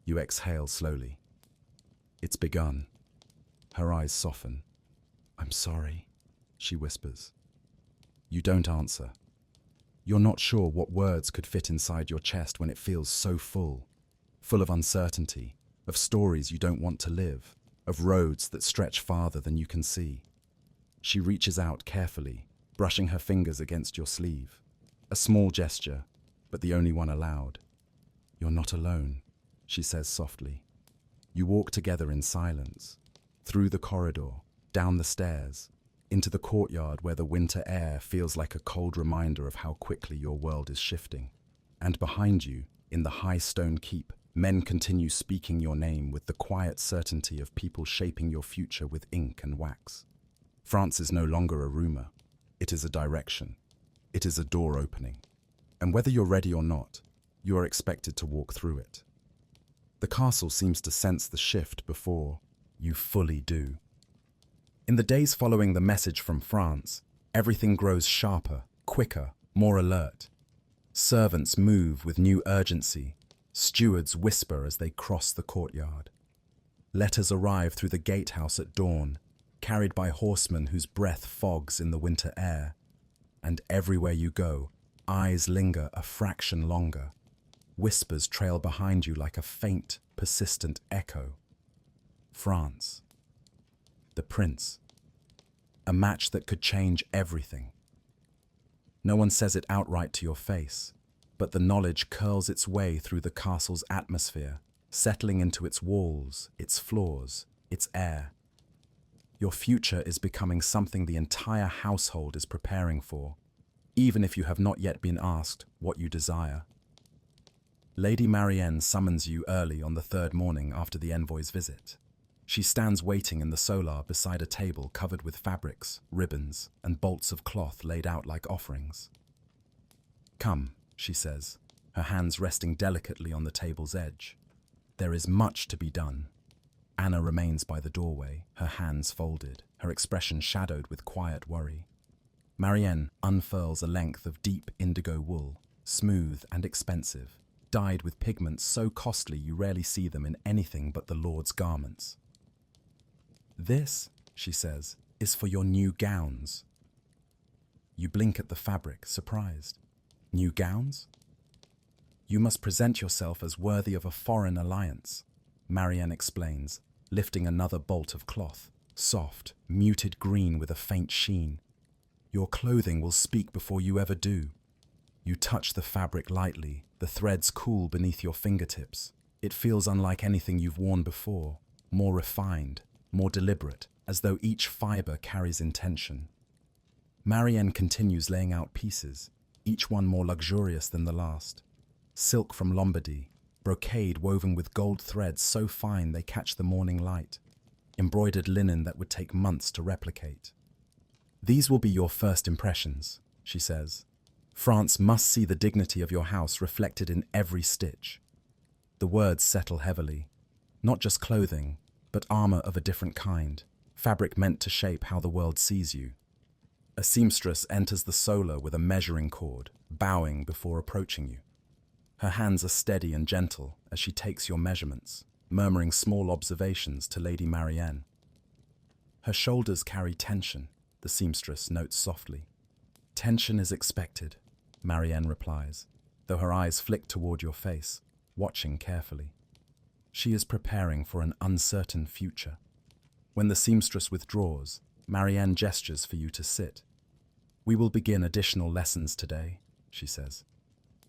You exhale slowly. It's begun. Her eyes soften. I'm sorry, she whispers. You don't answer. You're not sure what words could fit inside your chest when it feels so full of uncertainty, of stories you don't want to live, of roads that stretch farther than you can see. She reaches out carefully, brushing her fingers against your sleeve. A small gesture, but the only one allowed. You're not alone, she says softly. You walk together in silence, through the corridor, down the stairs, into the courtyard where the winter air feels like a cold reminder of how quickly your world is shifting. And behind you, in the high stone keep, men continue speaking your name with the quiet certainty of people shaping your future with ink and wax. France is no longer a rumor. It is a direction. It is a door opening. And whether you're ready or not, you are expected to walk through it. The castle seems to sense the shift before you fully do. In the days following the message from France, everything grows sharper, quicker, more alert. Servants move with new urgency. Stewards whisper as they cross the courtyard. Letters arrive through the gatehouse at dawn, carried by horsemen whose breath fogs in the winter air. And everywhere you go, eyes linger a fraction longer. Whispers trail behind you like a faint, persistent echo. France. The prince. A match that could change everything. No one says it outright to your face, but the knowledge curls its way through the castle's atmosphere, settling into its walls, its floors, its air. Your future is becoming something the entire household is preparing for, even if you have not yet been asked what you desire. Lady Marianne summons you early on the third morning after the envoy's visit. She stands waiting in the solar beside a table covered with fabrics, ribbons, and bolts of cloth laid out like offerings. Come, she says, her hands resting delicately on the table's edge. There is much to be done. Anna remains by the doorway, her hands folded, her expression shadowed with quiet worry. Marianne unfurls a length of deep indigo wool, smooth and expensive, dyed with pigments so costly you rarely see them in anything but the Lord's garments. This, she says, is for your new gowns. You blink at the fabric, surprised. New gowns? You must present yourself as worthy of a foreign alliance, Marianne explains, lifting another bolt of cloth, soft, muted green with a faint sheen. Your clothing will speak before you ever do. You touch the fabric lightly, the threads cool beneath your fingertips. It feels unlike anything you've worn before, more refined, more deliberate, as though each fiber carries intention. Marianne continues laying out pieces, each one more luxurious than the last. Silk from Lombardy, brocade woven with gold threads so fine they catch the morning light, embroidered linen that would take months to replicate. These will be your first impressions, she says. France must see the dignity of your house reflected in every stitch. The words settle heavily. Not just clothing, but armor of a different kind, fabric meant to shape how the world sees you. A seamstress enters the solar with a measuring cord, bowing before approaching you. Her hands are steady and gentle as she takes your measurements, murmuring small observations to Lady Marianne. Her shoulders carry tension, the seamstress notes softly. Tension is expected, Marianne replies, though her eyes flick toward your face, watching carefully. She is preparing for an uncertain future. When the seamstress withdraws, Marianne gestures for you to sit. We will begin additional lessons today, she says.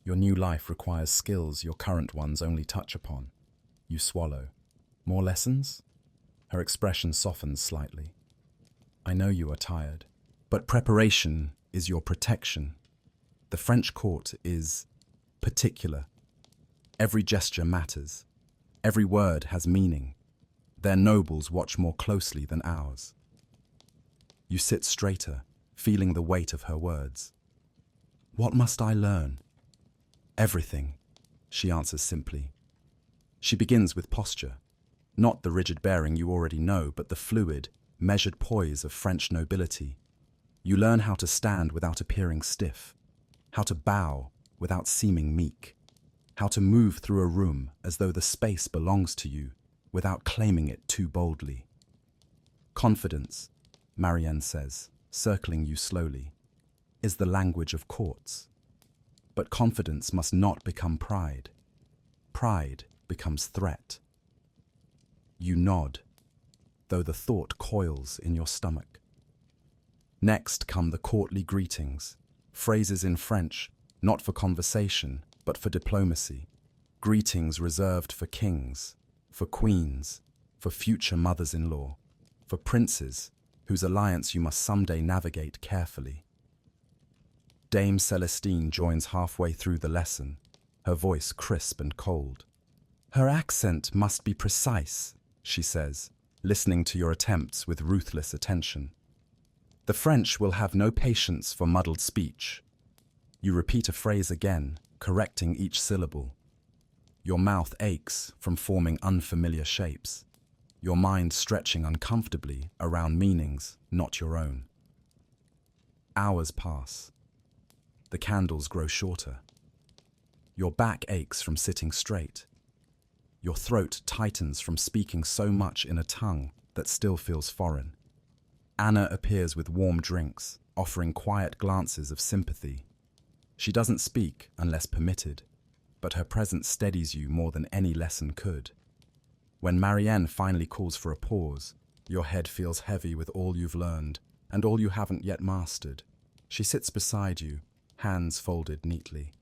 Your new life requires skills your current ones only touch upon. You swallow. More lessons? Her expression softens slightly. I know you are tired, but preparation is your protection. The French court is particular. Every gesture matters. Every word has meaning. Their nobles watch more closely than ours. You sit straighter, feeling the weight of her words. What must I learn? Everything, she answers simply. She begins with posture, not the rigid bearing you already know, but the fluid, measured poise of French nobility. You learn how to stand without appearing stiff, how to bow without seeming meek, how to move through a room as though the space belongs to you without claiming it too boldly. Confidence, Marianne says, circling you slowly, is the language of courts. But confidence must not become pride. Pride becomes threat. You nod, though the thought coils in your stomach. Next come the courtly greetings, phrases in French, not for conversation, but for diplomacy. Greetings reserved for kings, for queens, for future mothers-in-law, for princes, whose alliance you must someday navigate carefully. Dame Celestine joins halfway through the lesson, her voice crisp and cold. Her accent must be precise, she says, listening to your attempts with ruthless attention. The French will have no patience for muddled speech. You repeat a phrase again, correcting each syllable. Your mouth aches from forming unfamiliar shapes, your mind stretching uncomfortably around meanings not your own. Hours pass. The candles grow shorter. Your back aches from sitting straight. Your throat tightens from speaking so much in a tongue that still feels foreign. Anna appears with warm drinks, offering quiet glances of sympathy. She doesn't speak unless permitted, but her presence steadies you more than any lesson could. When Marianne finally calls for a pause, your head feels heavy with all you've learned and all you haven't yet mastered. She sits beside you, hands folded neatly.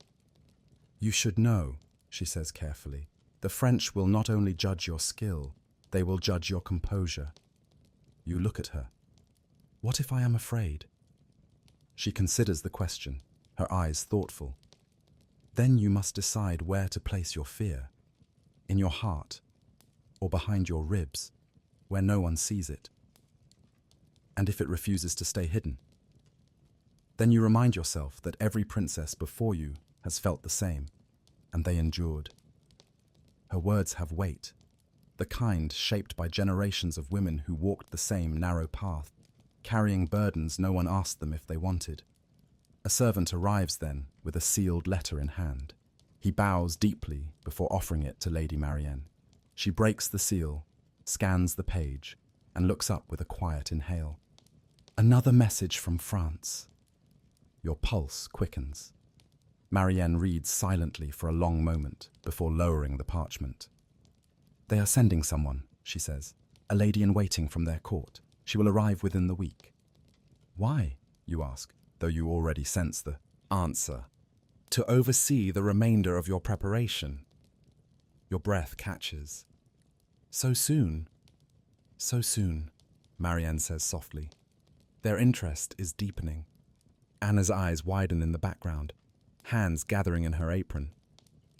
You should know, she says carefully, the French will not only judge your skill, they will judge your composure. You look at her. What if I am afraid? She considers the question, her eyes thoughtful. Then you must decide where to place your fear. In your heart, or behind your ribs, where no one sees it. And if it refuses to stay hidden, then you remind yourself that every princess before you has felt the same, and they endured. Her words have weight, the kind shaped by generations of women who walked the same narrow path, carrying burdens no one asked them if they wanted. A servant arrives then with a sealed letter in hand. He bows deeply before offering it to Lady Marianne. She breaks the seal, scans the page, and looks up with a quiet inhale. Another message from France. Your pulse quickens. Marianne reads silently for a long moment before lowering the parchment. They are sending someone, she says, a lady in waiting from their court. She will arrive within the week. Why, you ask, though you already sense the answer. To oversee the remainder of your preparation. Your breath catches. So soon? So soon, Marianne says softly. Their interest is deepening. Anna's eyes widen in the background, hands gathering in her apron.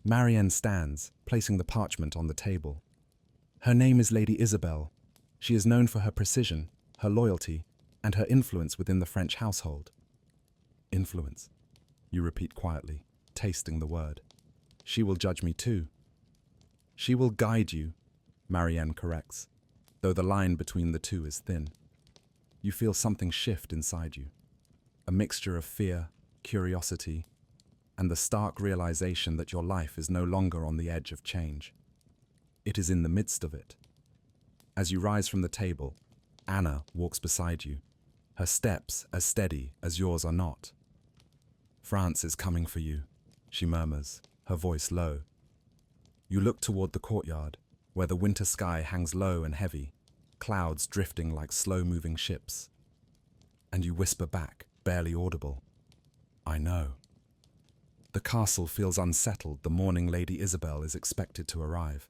Marianne stands, placing the parchment on the table. Her name is Lady Isabel. She is known for her precision, her loyalty, and her influence within the French household. Influence, you repeat quietly, tasting the word. She will judge me too. She will guide you, Marianne corrects, though the line between the two is thin. You feel something shift inside you, a mixture of fear, curiosity, and the stark realization that your life is no longer on the edge of change. It is in the midst of it. As you rise from the table, Anna walks beside you, her steps as steady as yours are not. France is coming for you, she murmurs, her voice low. You look toward the courtyard, where the winter sky hangs low and heavy, clouds drifting like slow-moving ships. And you whisper back, barely audible, I know. The castle feels unsettled the morning Lady Isabel is expected to arrive.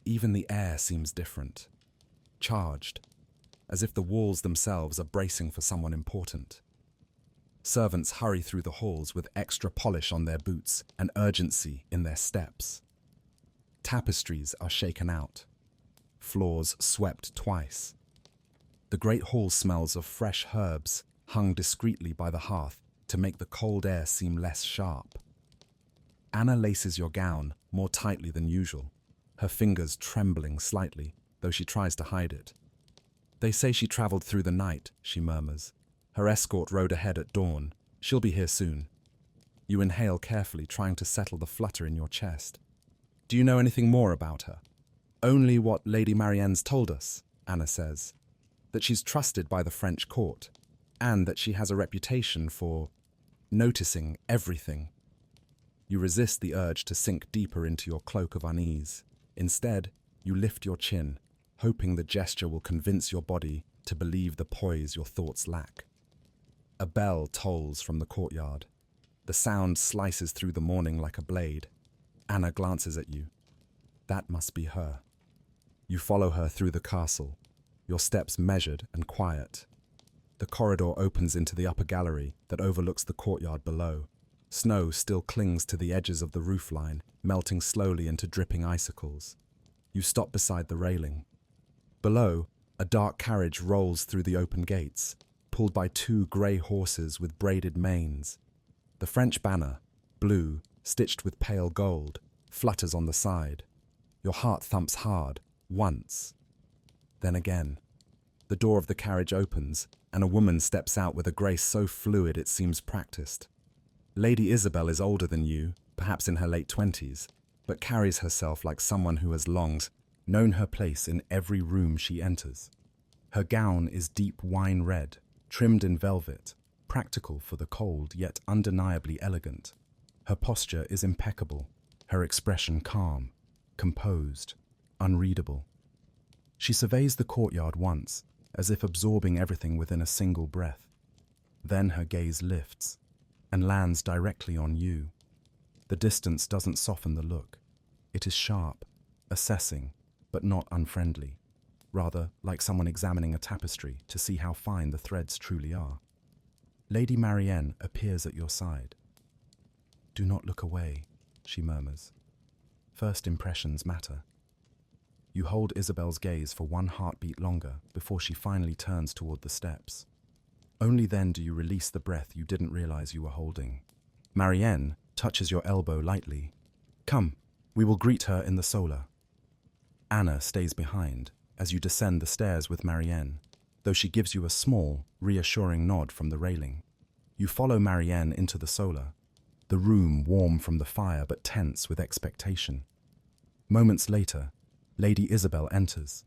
Even the air seems different, charged, as if the walls themselves are bracing for someone important. Servants hurry through the halls with extra polish on their boots and urgency in their steps. Tapestries are shaken out, floors swept twice. The great hall smells of fresh herbs hung discreetly by the hearth to make the cold air seem less sharp. Anna laces your gown more tightly than usual, her fingers trembling slightly, though she tries to hide it. They say she traveled through the night, she murmurs. Her escort rode ahead at dawn. She'll be here soon. You inhale carefully, trying to settle the flutter in your chest. Do you know anything more about her? Only what Lady Marianne's told us, Anna says. That she's trusted by the French court, and that she has a reputation for noticing everything. You resist the urge to sink deeper into your cloak of unease. Instead, you lift your chin, hoping the gesture will convince your body to believe the poise your thoughts lack. A bell tolls from the courtyard. The sound slices through the morning like a blade. Anna glances at you. That must be her. You follow her through the castle, your steps measured and quiet. The corridor opens into the upper gallery that overlooks the courtyard below. Snow still clings to the edges of the roofline, melting slowly into dripping icicles. You stop beside the railing. Below, a dark carriage rolls through the open gates, pulled by two grey horses with braided manes. The French banner, blue, stitched with pale gold, flutters on the side. Your heart thumps hard, once. Then again. The door of the carriage opens, and a woman steps out with a grace so fluid it seems practiced. Lady Isabel is older than you, perhaps in her late 20s, but carries herself like someone who has long known her place in every room she enters. Her gown is deep wine red, trimmed in velvet, practical for the cold yet undeniably elegant. Her posture is impeccable, her expression calm, composed, unreadable. She surveys the courtyard once, as if absorbing everything within a single breath. Then her gaze lifts and lands directly on you. The distance doesn't soften the look. It is sharp, assessing, but not unfriendly. Rather like someone examining a tapestry to see how fine the threads truly are. Lady Marianne appears at your side. Do not look away, she murmurs. First impressions matter. You hold Isabel's gaze for one heartbeat longer before she finally turns toward the steps. Only then do you release the breath you didn't realize you were holding. Marianne touches your elbow lightly. Come, we will greet her in the solar. Anna stays behind as you descend the stairs with Marianne, though she gives you a small, reassuring nod from the railing. You follow Marianne into the solar, the room warm from the fire but tense with expectation. Moments later, Lady Isabel enters.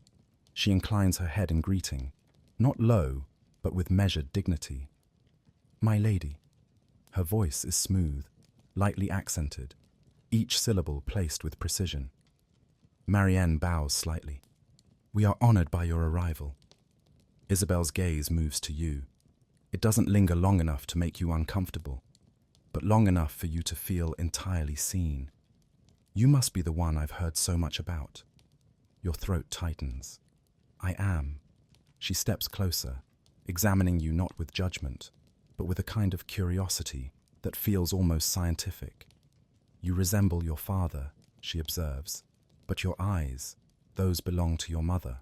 She inclines her head in greeting, not low, but with measured dignity. My lady. Her voice is smooth, lightly accented, each syllable placed with precision. Marianne bows slightly. We are honored by your arrival. Isabel's gaze moves to you. It doesn't linger long enough to make you uncomfortable, but long enough for you to feel entirely seen. You must be the one I've heard so much about. Your throat tightens. I am. She steps closer, examining you not with judgment, but with a kind of curiosity that feels almost scientific. You resemble your father, she observes, but your eyes, those belong to your mother.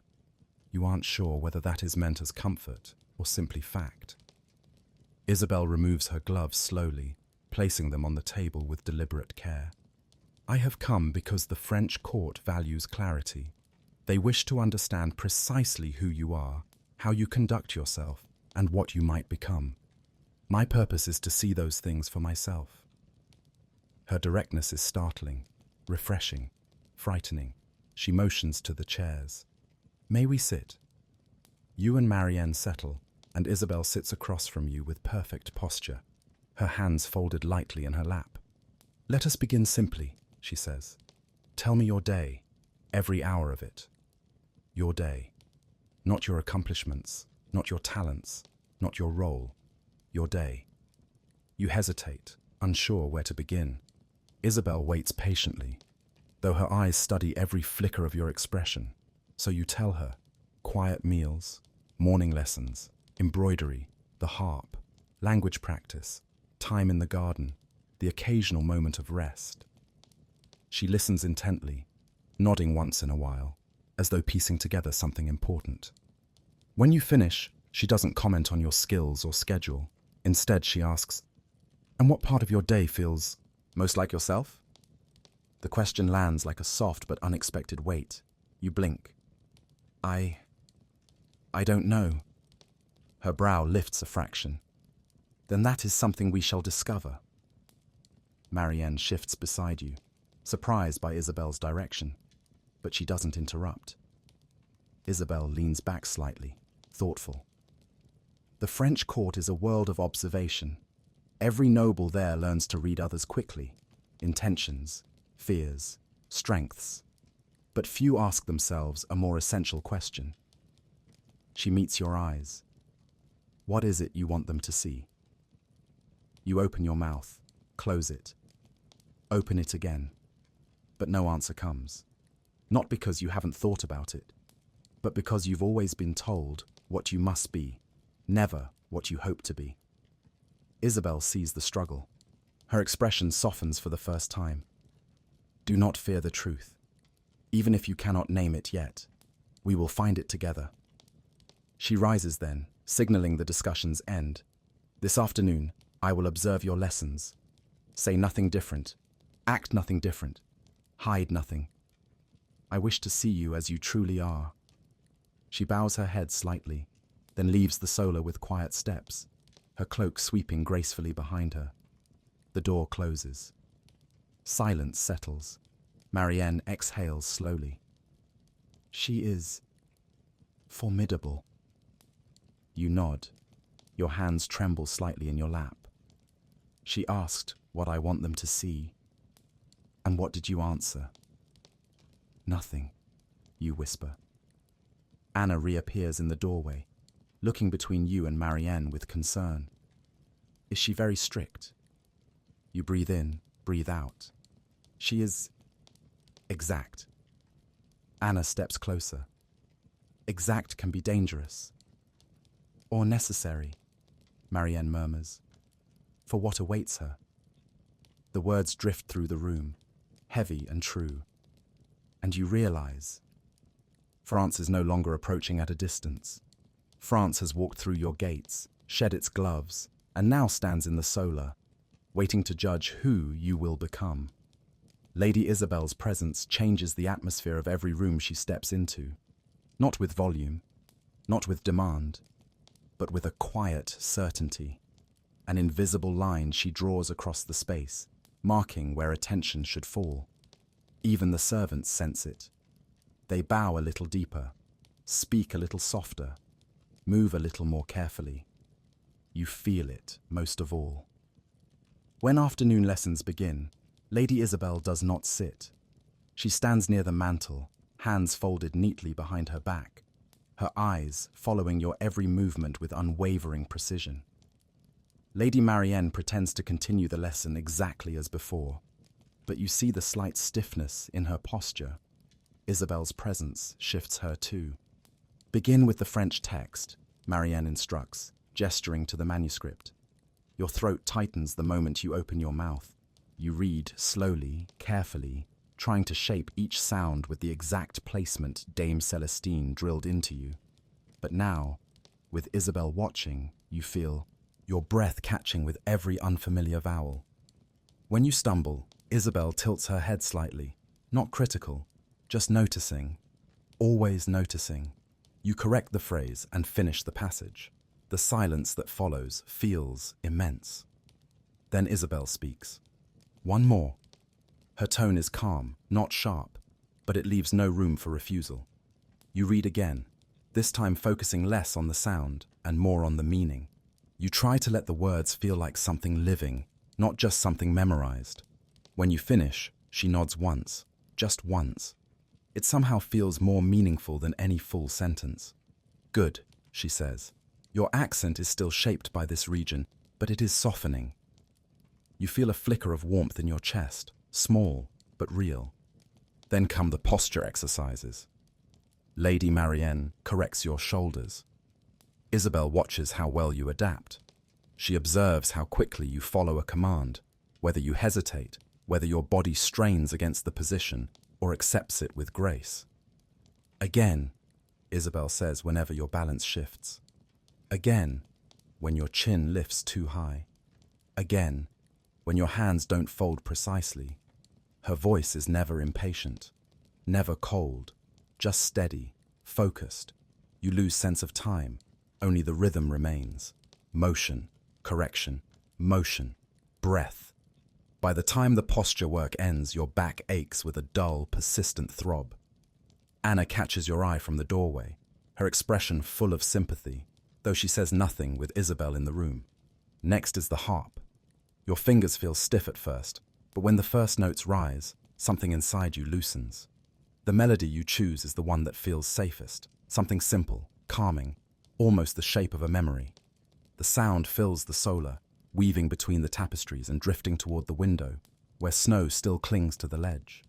You aren't sure whether that is meant as comfort or simply fact. Isabel removes her gloves slowly, placing them on the table with deliberate care. I have come because the French court values clarity. They wish to understand precisely who you are, how you conduct yourself, and what you might become. My purpose is to see those things for myself. Her directness is startling, refreshing, frightening. She motions to the chairs. May we sit? You and Marianne settle, and Isabel sits across from you with perfect posture, her hands folded lightly in her lap. Let us begin simply, she says. Tell me your day, every hour of it. Your day. Not your accomplishments, not your talents, not your role. Your day. You hesitate, unsure where to begin. Isabel waits patiently, though her eyes study every flicker of your expression. So you tell her, quiet meals, morning lessons, embroidery, the harp, language practice, time in the garden, the occasional moment of rest. She listens intently, nodding once in a while, as though piecing together something important. When you finish, she doesn't comment on your skills or schedule. Instead, she asks, and what part of your day feels most like yourself? The question lands like a soft but unexpected weight. You blink. I don't know. Her brow lifts a fraction. Then that is something we shall discover. Marianne shifts beside you, surprised by Isabel's direction, but she doesn't interrupt. Isabel leans back slightly, thoughtful. The French court is a world of observation. Every noble there learns to read others quickly, intentions, fears, strengths. But few ask themselves a more essential question. She meets your eyes. What is it you want them to see? You open your mouth, close it, open it again, but no answer comes. Not because you haven't thought about it, but because you've always been told what you must be, never what you hope to be. Isabel sees the struggle. Her expression softens for the first time. Do not fear the truth. Even if you cannot name it yet, we will find it together. She rises then, signaling the discussion's end. This afternoon, I will observe your lessons. Say nothing different. Act nothing different. Hide nothing. I wish to see you as you truly are. She bows her head slightly, then leaves the solar with quiet steps, her cloak sweeping gracefully behind her. The door closes. Silence settles. Marianne exhales slowly. She is formidable. You nod. Your hands tremble slightly in your lap. She asked what I want them to see. And what did you answer? Nothing, you whisper. Anna reappears in the doorway, looking between you and Marianne with concern. Is she very strict? You breathe in, breathe out. She is exact. Anna steps closer. Exact can be dangerous. Or necessary, Marianne murmurs, for what awaits her. The words drift through the room, heavy and true. And you realize, France is no longer approaching at a distance. France has walked through your gates, shed its gloves, and now stands in the solar, waiting to judge who you will become. Lady Isabel's presence changes the atmosphere of every room she steps into, not with volume, not with demand, but with a quiet certainty. An invisible line she draws across the space, marking where attention should fall. Even the servants sense it. They bow a little deeper, speak a little softer, move a little more carefully. You feel it most of all. When afternoon lessons begin, Lady Isabel does not sit. She stands near the mantel, hands folded neatly behind her back. her eyes following your every movement with unwavering precision. Lady Marianne pretends to continue the lesson exactly as before, but you see the slight stiffness in her posture. Isabel's presence shifts her too. Begin with the French text, Marianne instructs, gesturing to the manuscript. Your throat tightens the moment you open your mouth. You read slowly, carefully, trying to shape each sound with the exact placement Dame Celestine drilled into you. But now, with Isabel watching, you feel your breath catching with every unfamiliar vowel. When you stumble, Isabel tilts her head slightly, not critical, just noticing, always noticing. You correct the phrase and finish the passage. The silence that follows feels immense. Then Isabel speaks. One more. Her tone is calm, not sharp, but it leaves no room for refusal. You read again, this time focusing less on the sound and more on the meaning. You try to let the words feel like something living, not just something memorized. When you finish, she nods once, just once. It somehow feels more meaningful than any full sentence. Good, she says. Your accent is still shaped by this region, but it is softening. You feel a flicker of warmth in your chest, small but real. Then come the posture exercises. Lady Marianne corrects your shoulders. Isabel watches how well you adapt. She observes how quickly you follow a command, whether you hesitate, whether your body strains against the position or accepts it with grace. Again, Isabel says whenever your balance shifts. Again, when your chin lifts too high. Again, when your hands don't fold precisely. Her voice is never impatient, never cold, just steady, focused. You lose sense of time, only the rhythm remains. Motion, correction, motion, breath. By the time the posture work ends, your back aches with a dull, persistent throb. Anna catches your eye from the doorway, her expression full of sympathy, though she says nothing with Isabel in the room. Next is the harp. Your fingers feel stiff at first, but when the first notes rise, something inside you loosens. The melody you choose is the one that feels safest, something simple, calming, almost the shape of a memory. The sound fills the solar, weaving between the tapestries and drifting toward the window, where snow still clings to the ledge.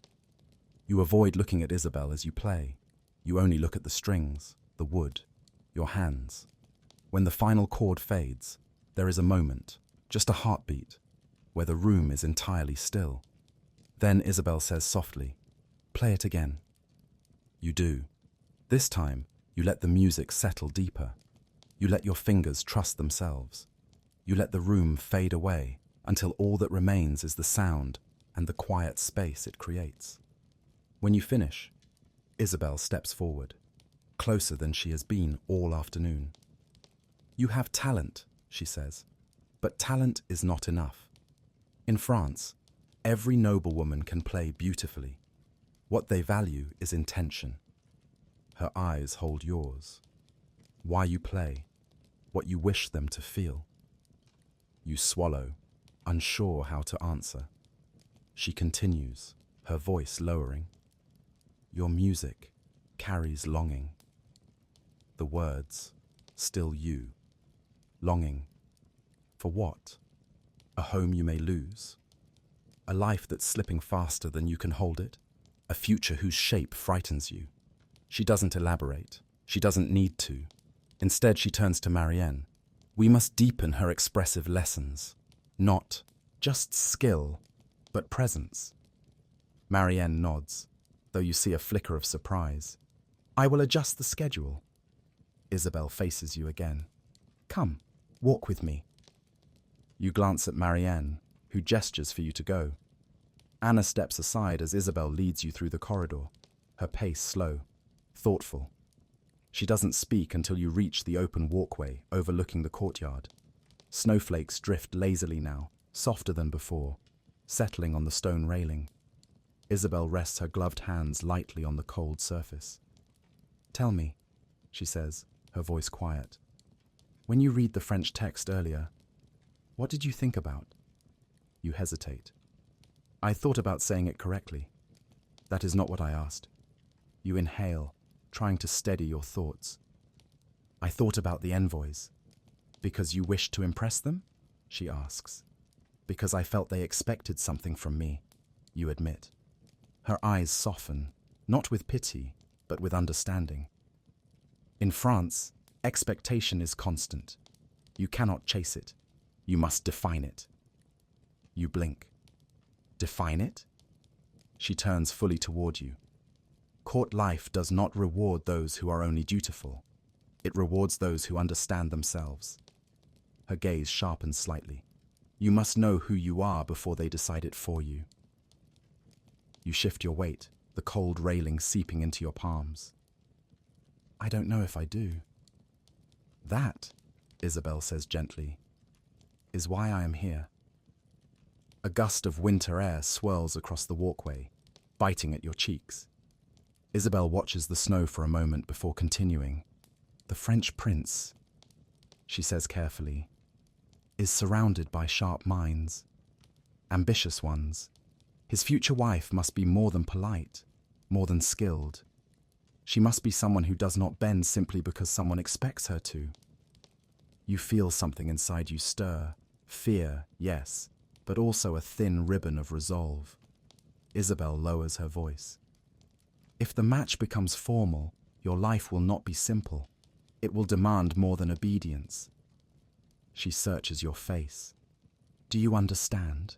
You avoid looking at Isabel as you play. You only look at the strings, the wood, your hands. When the final chord fades, there is a moment, just a heartbeat, where the room is entirely still. Then Isabel says softly, "Play it again." You do. This time, you let the music settle deeper. You let your fingers trust themselves. You let the room fade away until all that remains is the sound and the quiet space it creates. When you finish, Isabel steps forward, closer than she has been all afternoon. "You have talent," she says, "but talent is not enough. In France, every noblewoman can play beautifully. What they value is intention." Her eyes hold yours. Why you play, what you wish them to feel. You swallow, unsure how to answer. She continues, her voice lowering. "Your music carries longing. The words, still you. Longing. For what? A home you may lose? A life that's slipping faster than you can hold it? A future whose shape frightens you?" She doesn't elaborate. She doesn't need to. Instead, she turns to Marianne. We must deepen her expressive lessons. Not just skill, but presence. Marianne nods, though you see a flicker of surprise. "I will adjust the schedule." Isabel faces you again. "Come, walk with me." You glance at Marianne, who gestures for you to go. Anna steps aside as Isabel leads you through the corridor, her pace slow, thoughtful. She doesn't speak until you reach the open walkway overlooking the courtyard. Snowflakes drift lazily now, softer than before, settling on the stone railing. Isabel rests her gloved hands lightly on the cold surface. "Tell me," she says, her voice quiet. "When you read the French text earlier, what did you think about?" You hesitate. "I thought about saying it correctly. That is not what I asked." You inhale, trying to steady your thoughts. I thought about the envoys. Because you wished to impress them? She asks. Because I felt they expected something from me, you admit. Her eyes soften, not with pity, but with understanding. In France, expectation is constant. You cannot chase it. You must define it. You blink. Define it? She turns fully toward you. Court life does not reward those who are only dutiful. It rewards those who understand themselves. Her gaze sharpens slightly. You must know who you are before they decide it for you. You shift your weight, the cold railing seeping into your palms. I don't know if I do. That, Isabel says gently, is why I am here. A gust of winter air swirls across the walkway, biting at your cheeks. Isabel watches the snow for a moment before continuing. The French prince, she says carefully, is surrounded by sharp minds, ambitious ones. His future wife must be more than polite, more than skilled. She must be someone who does not bend simply because someone expects her to. You feel something inside you stir, fear, yes, but also a thin ribbon of resolve. Isabel lowers her voice. If the match becomes formal, your life will not be simple. It will demand more than obedience. She searches your face. Do you understand?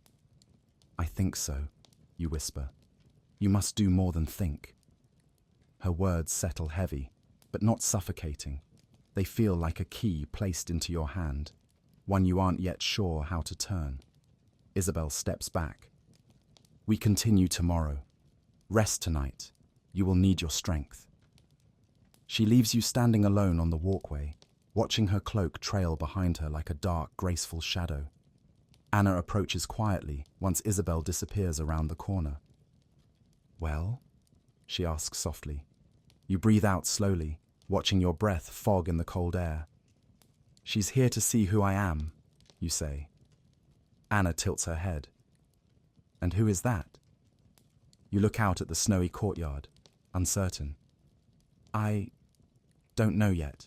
I think so, you whisper. You must do more than think. Her words settle heavy, but not suffocating. They feel like a key placed into your hand, one you aren't yet sure how to turn. Isabel steps back. We continue tomorrow. Rest tonight. You will need your strength. She leaves you standing alone on the walkway, watching her cloak trail behind her like a dark, graceful shadow. Anna approaches quietly once Isabel disappears around the corner. Well? She asks softly. You breathe out slowly, watching your breath fog in the cold air. She's here to see who I am, you say. Anna tilts her head. And who is that? You look out at the snowy courtyard, uncertain. I don't know yet.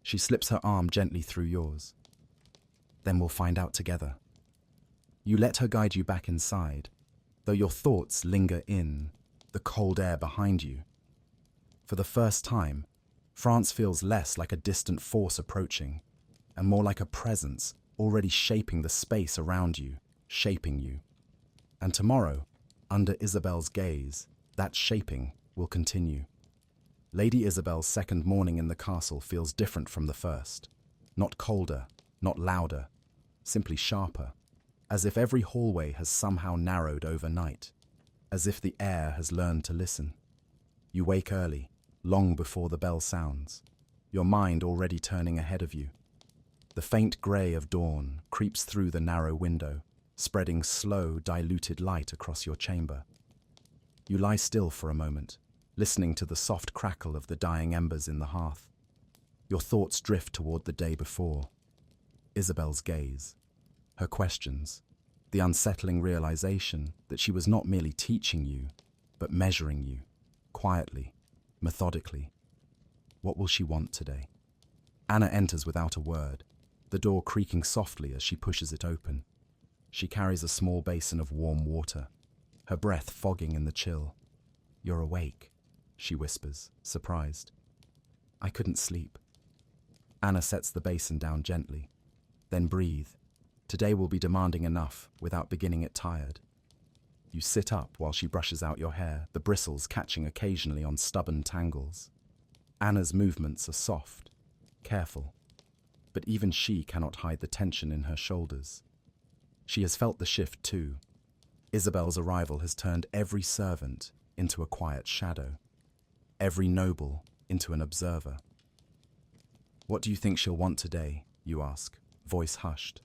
She slips her arm gently through yours. Then we'll find out together. You let her guide you back inside, though your thoughts linger in the cold air behind you. For the first time, France feels less like a distant force approaching, and more like a presence already shaping the space around you, shaping you. And tomorrow, under Isabel's gaze, that shaping will continue. Lady Isabel's second morning in the castle feels different from the first. Not colder, not louder, simply sharper, as if every hallway has somehow narrowed overnight, as if the air has learned to listen. You wake early, long before the bell sounds, your mind already turning ahead of you. The faint grey of dawn creeps through the narrow window, spreading slow, diluted light across your chamber. You lie still for a moment, listening to the soft crackle of the dying embers in the hearth. Your thoughts drift toward the day before. Isabel's gaze, her questions, the unsettling realization that she was not merely teaching you, but measuring you, quietly, methodically. What will she want today? Anna enters without a word, the door creaking softly as she pushes it open. She carries a small basin of warm water, her breath fogging in the chill. You're awake, she whispers, surprised. I couldn't sleep. Anna sets the basin down gently. Then breathe. Today will be demanding enough without beginning it tired. You sit up while she brushes out your hair, the bristles catching occasionally on stubborn tangles. Anna's movements are soft, careful, but even she cannot hide the tension in her shoulders. She has felt the shift too. Isabel's arrival has turned every servant into a quiet shadow, every noble into an observer. What do you think she'll want today? You ask, voice hushed.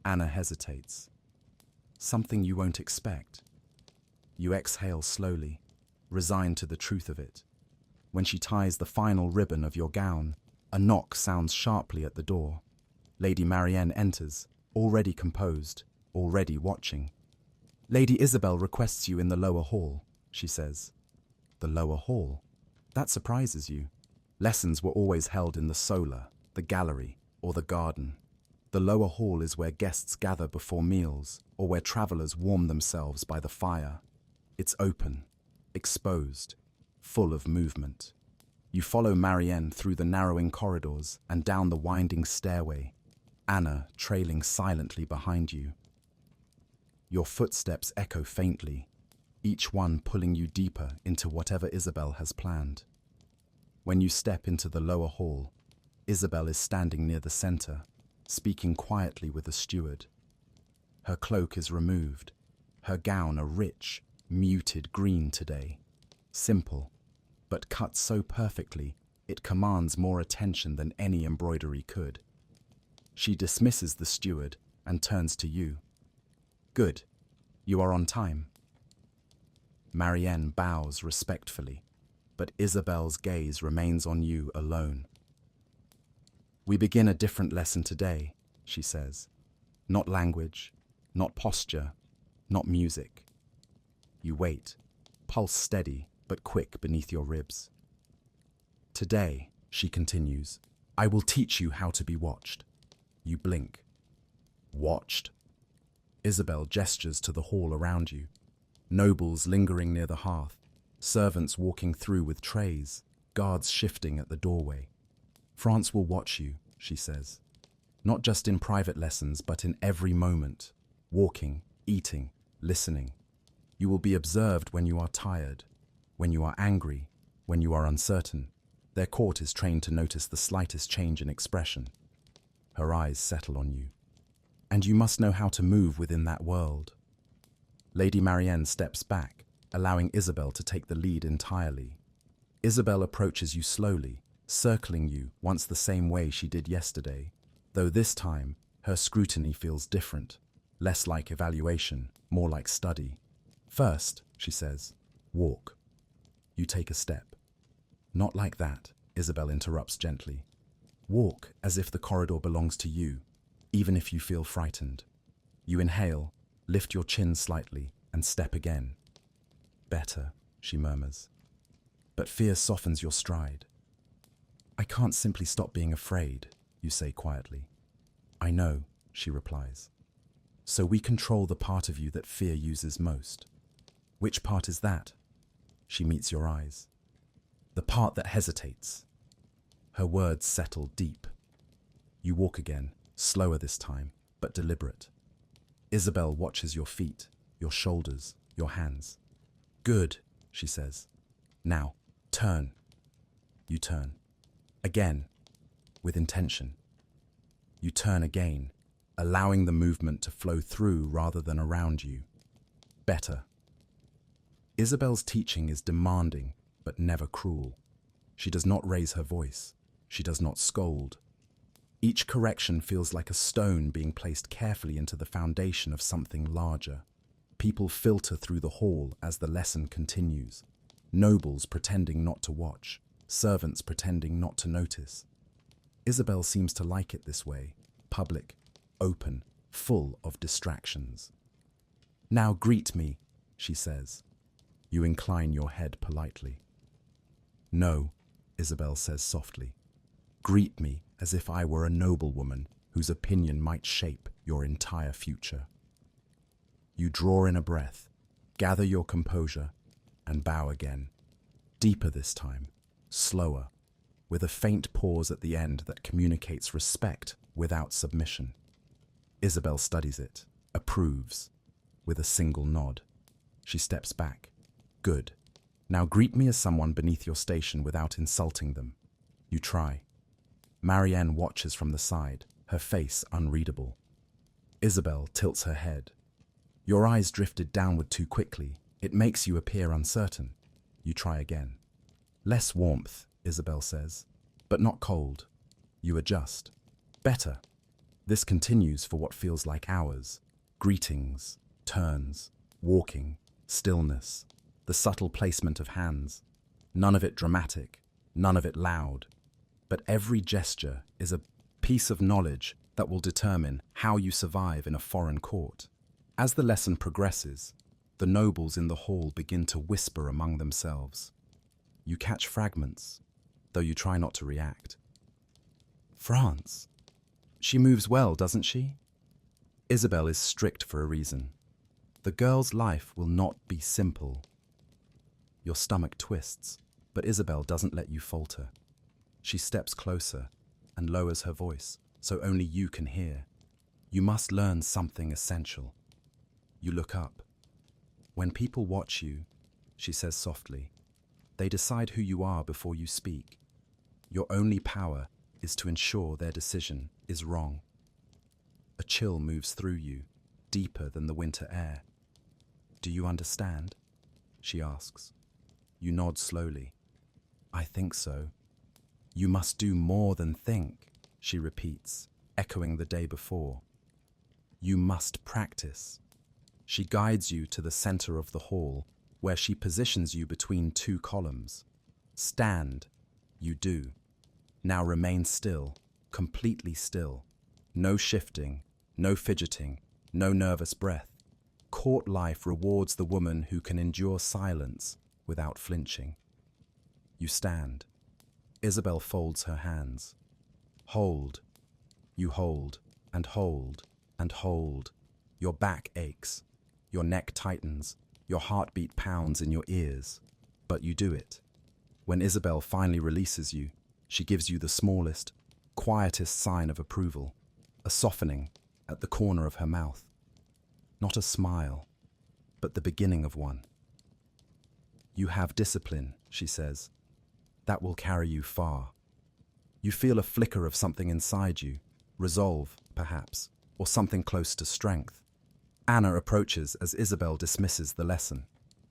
Anna hesitates. Something you won't expect. You exhale slowly, resigned to the truth of it. When she ties the final ribbon of your gown, a knock sounds sharply at the door. Lady Marianne enters, already composed, already watching. Lady Isabel requests you in the lower hall, she says. The lower hall? That surprises you. Lessons were always held in the solar, the gallery, or the garden. The lower hall is where guests gather before meals, or where travelers warm themselves by the fire. It's open, exposed, full of movement. You follow Marianne through the narrowing corridors and down the winding stairway, Anna trailing silently behind you. Your footsteps echo faintly, each one pulling you deeper into whatever Isabel has planned. When you step into the lower hall, Isabel is standing near the center, speaking quietly with a steward. Her cloak is removed, her gown a rich, muted green today. Simple, but cut so perfectly it commands more attention than any embroidery could. She dismisses the steward and turns to you. Good, you are on time. Marianne bows respectfully, but Isabel's gaze remains on you alone. We begin a different lesson today, she says. Not language, not posture, not music. You wait, pulse steady but quick beneath your ribs. Today, she continues, I will teach you how to be watched. You blink. Watched? Isabel gestures to the hall around you. Nobles lingering near the hearth, servants walking through with trays, guards shifting at the doorway. France will watch you, she says. Not just in private lessons, but in every moment. Walking, eating, listening. You will be observed when you are tired, when you are angry, when you are uncertain. Their court is trained to notice the slightest change in expression. Her eyes settle on you. And you must know how to move within that world. Lady Marianne steps back, allowing Isabel to take the lead entirely. Isabel approaches you slowly, circling you once the same way she did yesterday, though this time her scrutiny feels different, less like evaluation, more like study. First, she says, walk. You take a step. Not like that, Isabel interrupts gently. Walk as if the corridor belongs to you, even if you feel frightened. You inhale, lift your chin slightly, and step again. Better, she murmurs. But fear softens your stride. I can't simply stop being afraid, you say quietly. I know, she replies. So we control the part of you that fear uses most. Which part is that? She meets your eyes. The part that hesitates. Her words settle deep. You walk again, slower this time, but deliberate. Isabel watches your feet, your shoulders, your hands. Good, she says. Now, turn. You turn. Again, with intention. You turn again, allowing the movement to flow through rather than around you. Better. Isabel's teaching is demanding, but never cruel. She does not raise her voice. She does not scold. Each correction feels like a stone being placed carefully into the foundation of something larger. People filter through the hall as the lesson continues. Nobles pretending not to watch, servants pretending not to notice. Isabel seems to like it this way, public, open, full of distractions. Now greet me, she says. You incline your head politely. No, Isabel says softly. Greet me as if I were a noblewoman whose opinion might shape your entire future. You draw in a breath, gather your composure, and bow again. Deeper this time, slower, with a faint pause at the end that communicates respect without submission. Isabel studies it, approves, with a single nod. She steps back. Good. Now greet me as someone beneath your station without insulting them. You try. Marianne watches from the side, her face unreadable. Isabel tilts her head. Your eyes drifted downward too quickly. It makes you appear uncertain. You try again. Less warmth, Isabel says, but not cold. You adjust. Better. This continues for what feels like hours. Greetings, turns, walking, stillness, the subtle placement of hands. None of it dramatic, none of it loud. But every gesture is a piece of knowledge that will determine how you survive in a foreign court. As the lesson progresses, the nobles in the hall begin to whisper among themselves. You catch fragments. though you try not to react. France. She moves well, doesn't she? Isabel is strict for a reason. The girl's life will not be simple. Your stomach twists, but Isabel doesn't let you falter. She steps closer and lowers her voice, so only you can hear. You must learn something essential. You look up. When people watch you, she says softly, they decide who you are before you speak. Your only power is to ensure their decision is wrong. A chill moves through you, deeper than the winter air. Do you understand? She asks. You nod slowly. I think so. You must do more than think, she repeats, echoing the day before. You must practice. She guides you to the center of the hall, where she positions you between two columns. Stand. You do. Now remain still, completely still. No shifting, no fidgeting, no nervous breath. Court life rewards the woman who can endure silence without flinching. You stand. Isabel folds her hands. Hold. You hold, and hold, and hold. Your back aches. Your neck tightens. Your heartbeat pounds in your ears. But you do it. When Isabel finally releases you, she gives you the smallest, quietest sign of approval, a softening at the corner of her mouth. Not a smile, but the beginning of one. You have discipline, she says. That will carry you far. You feel a flicker of something inside you, resolve, perhaps, or something close to strength. Anna approaches as Isabel dismisses the lesson.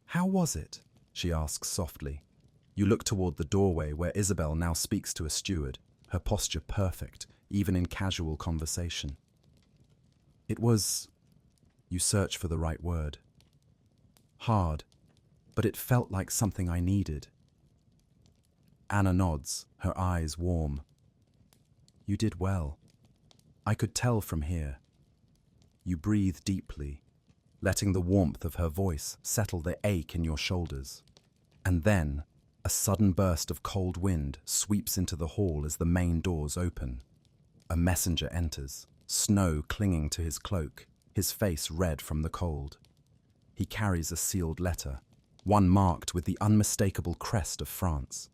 How was it? She asks softly. You look toward the doorway where Isabel now speaks to a steward, her posture perfect, even in casual conversation. It was... You search for the right word. Hard, but it felt like something I needed. Anna nods, her eyes warm. You did well. I could tell from here. You breathe deeply, letting the warmth of her voice settle the ache in your shoulders. And then, a sudden burst of cold wind sweeps into the hall as the main doors open. A messenger enters, snow clinging to his cloak, his face red from the cold. He carries a sealed letter, one marked with the unmistakable crest of France.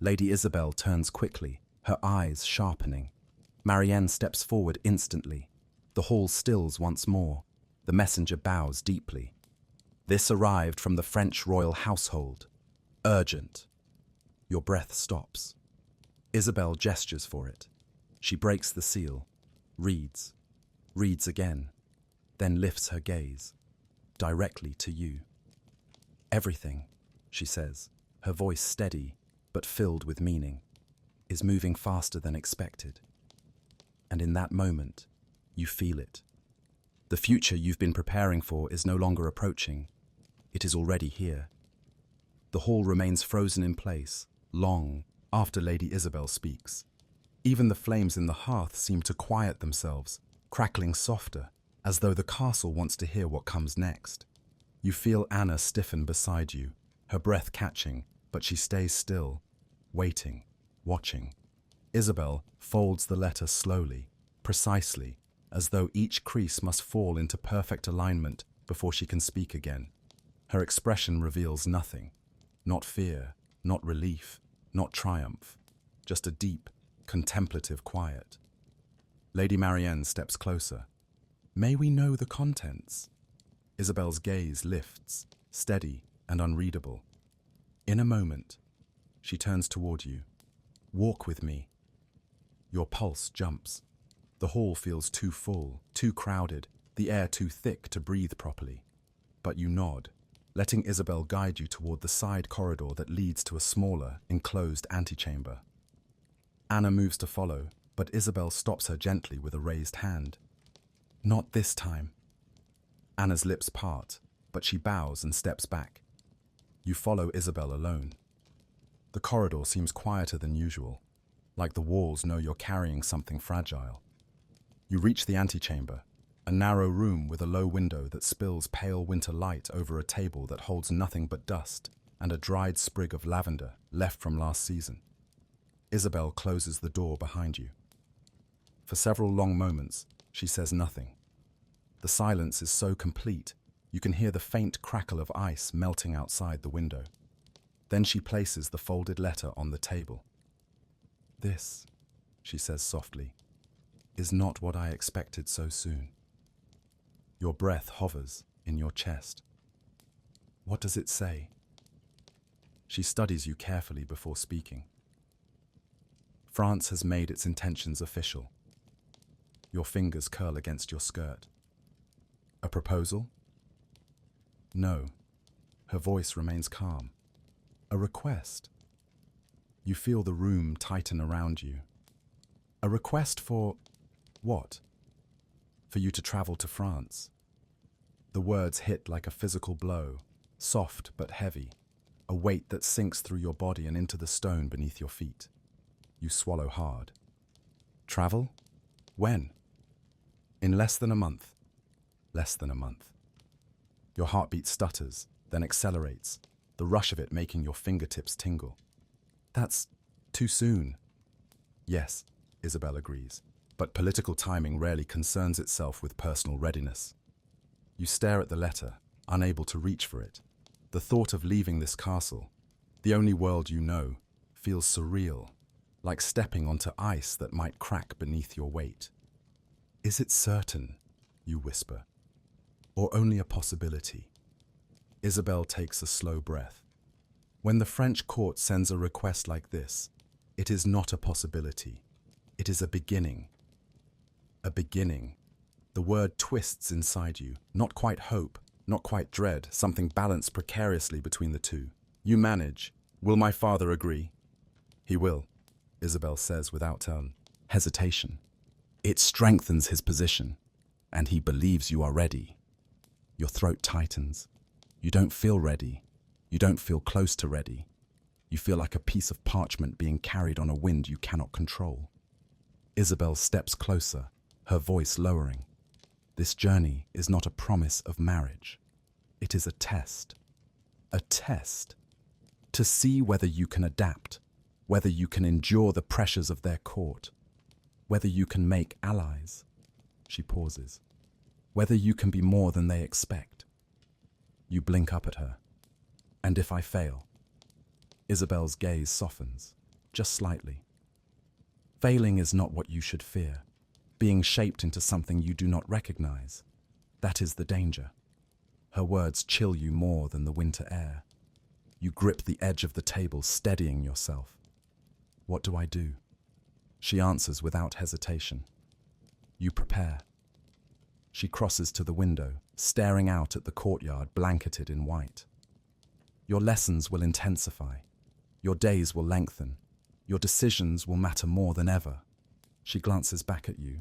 Lady Isabel turns quickly, her eyes sharpening. Marianne steps forward instantly. The hall stills once more. The messenger bows deeply. This arrived from the French royal household. Urgent. Your breath stops. Isabel gestures for it. She breaks the seal, reads again, then lifts her gaze, directly to you. Everything, she says, her voice steady but filled with meaning, is moving faster than expected. And in that moment, you feel it. The future you've been preparing for is no longer approaching. It is already here. The hall remains frozen in place, long after Lady Isabel speaks. Even the flames in the hearth seem to quiet themselves, crackling softer, as though the castle wants to hear what comes next. You feel Anna stiffen beside you, her breath catching, but she stays still, waiting, watching. Isabel folds the letter slowly, precisely, as though each crease must fall into perfect alignment before she can speak again. Her expression reveals nothing. Not fear, not relief, not triumph, just a deep, contemplative quiet. Lady Marianne steps closer. May we know the contents? Isabel's gaze lifts, steady and unreadable. In a moment, she turns toward you. Walk with me. Your pulse jumps. The hall feels too full, too crowded, the air too thick to breathe properly. But you nod, letting Isabel guide you toward the side corridor that leads to a smaller, enclosed antechamber. Anna moves to follow, but Isabel stops her gently with a raised hand. Not this time. Anna's lips part, but she bows and steps back. You follow Isabel alone. The corridor seems quieter than usual, like the walls know you're carrying something fragile. You reach the antechamber, a narrow room with a low window that spills pale winter light over a table that holds nothing but dust and a dried sprig of lavender left from last season. Isabel closes the door behind you. For several long moments, she says nothing. The silence is so complete, you can hear the faint crackle of ice melting outside the window. Then she places the folded letter on the table. "This," she says softly, "is not what I expected so soon." Your breath hovers in your chest. What does it say? She studies you carefully before speaking. France has made its intentions official. Your fingers curl against your skirt. A proposal? No. Her voice remains calm. A request? You feel the room tighten around you. A request for what? For you to travel to France. The words hit like a physical blow, soft but heavy, a weight that sinks through your body and into the stone beneath your feet. You swallow hard. Travel? When? In less than a month. Less than a month. Your heartbeat stutters, then accelerates, the rush of it making your fingertips tingle. That's too soon. Yes, Isabel agrees, but political timing rarely concerns itself with personal readiness. You stare at the letter, unable to reach for it. The thought of leaving this castle, the only world you know, feels surreal, like stepping onto ice that might crack beneath your weight. Is it certain, you whisper, or only a possibility? Isabel takes a slow breath. When the French court sends a request like this, it is not a possibility. It is a beginning. A beginning. The word twists inside you, not quite hope, not quite dread, something balanced precariously between the two. You manage. Will my father agree? He will, Isabel says without hesitation. It strengthens his position, and he believes you are ready. Your throat tightens. You don't feel ready. You don't feel close to ready. You feel like a piece of parchment being carried on a wind you cannot control. Isabel steps closer, her voice lowering. This journey is not a promise of marriage. It is a test. A test. To see whether you can adapt, whether you can endure the pressures of their court, whether you can make allies. She pauses. Whether you can be more than they expect. You blink up at her. And if I fail? Isabel's gaze softens, just slightly. Failing is not what you should fear. Being shaped into something you do not recognize. That is the danger. Her words chill you more than the winter air. You grip the edge of the table, steadying yourself. What do I do? She answers without hesitation. You prepare. She crosses to the window, staring out at the courtyard blanketed in white. Your lessons will intensify. Your days will lengthen. Your decisions will matter more than ever. She glances back at you.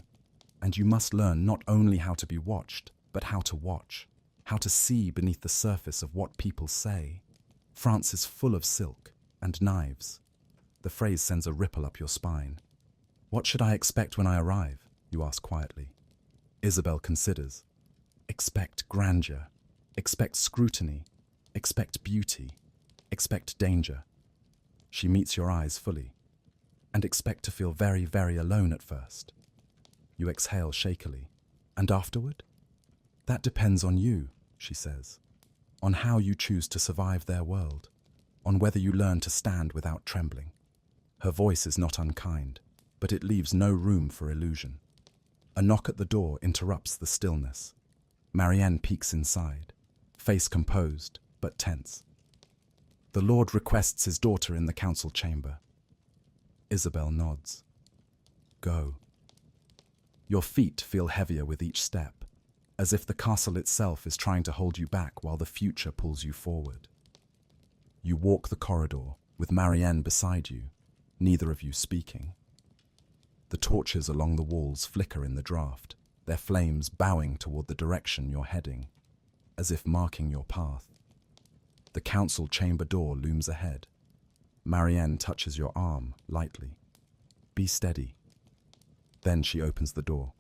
And you must learn not only how to be watched, but how to watch. How to see beneath the surface of what people say. France is full of silk and knives. The phrase sends a ripple up your spine. What should I expect when I arrive? You ask quietly. Isabel considers. Expect grandeur. Expect scrutiny. Expect beauty. Expect danger. She meets your eyes fully. And expect to feel very, very alone at first. You exhale shakily. And afterward? That depends on you, she says. On how you choose to survive their world. On whether you learn to stand without trembling. Her voice is not unkind, but it leaves no room for illusion. A knock at the door interrupts the stillness. Marianne peeks inside, face composed but tense. The Lord requests his daughter in the council chamber. Isabel nods. Go. Your feet feel heavier with each step, as if the castle itself is trying to hold you back while the future pulls you forward. You walk the corridor, with Marianne beside you, neither of you speaking. The torches along the walls flicker in the draught, their flames bowing toward the direction you're heading, as if marking your path. The council chamber door looms ahead. Marianne touches your arm lightly. Be steady. Then she opens the door.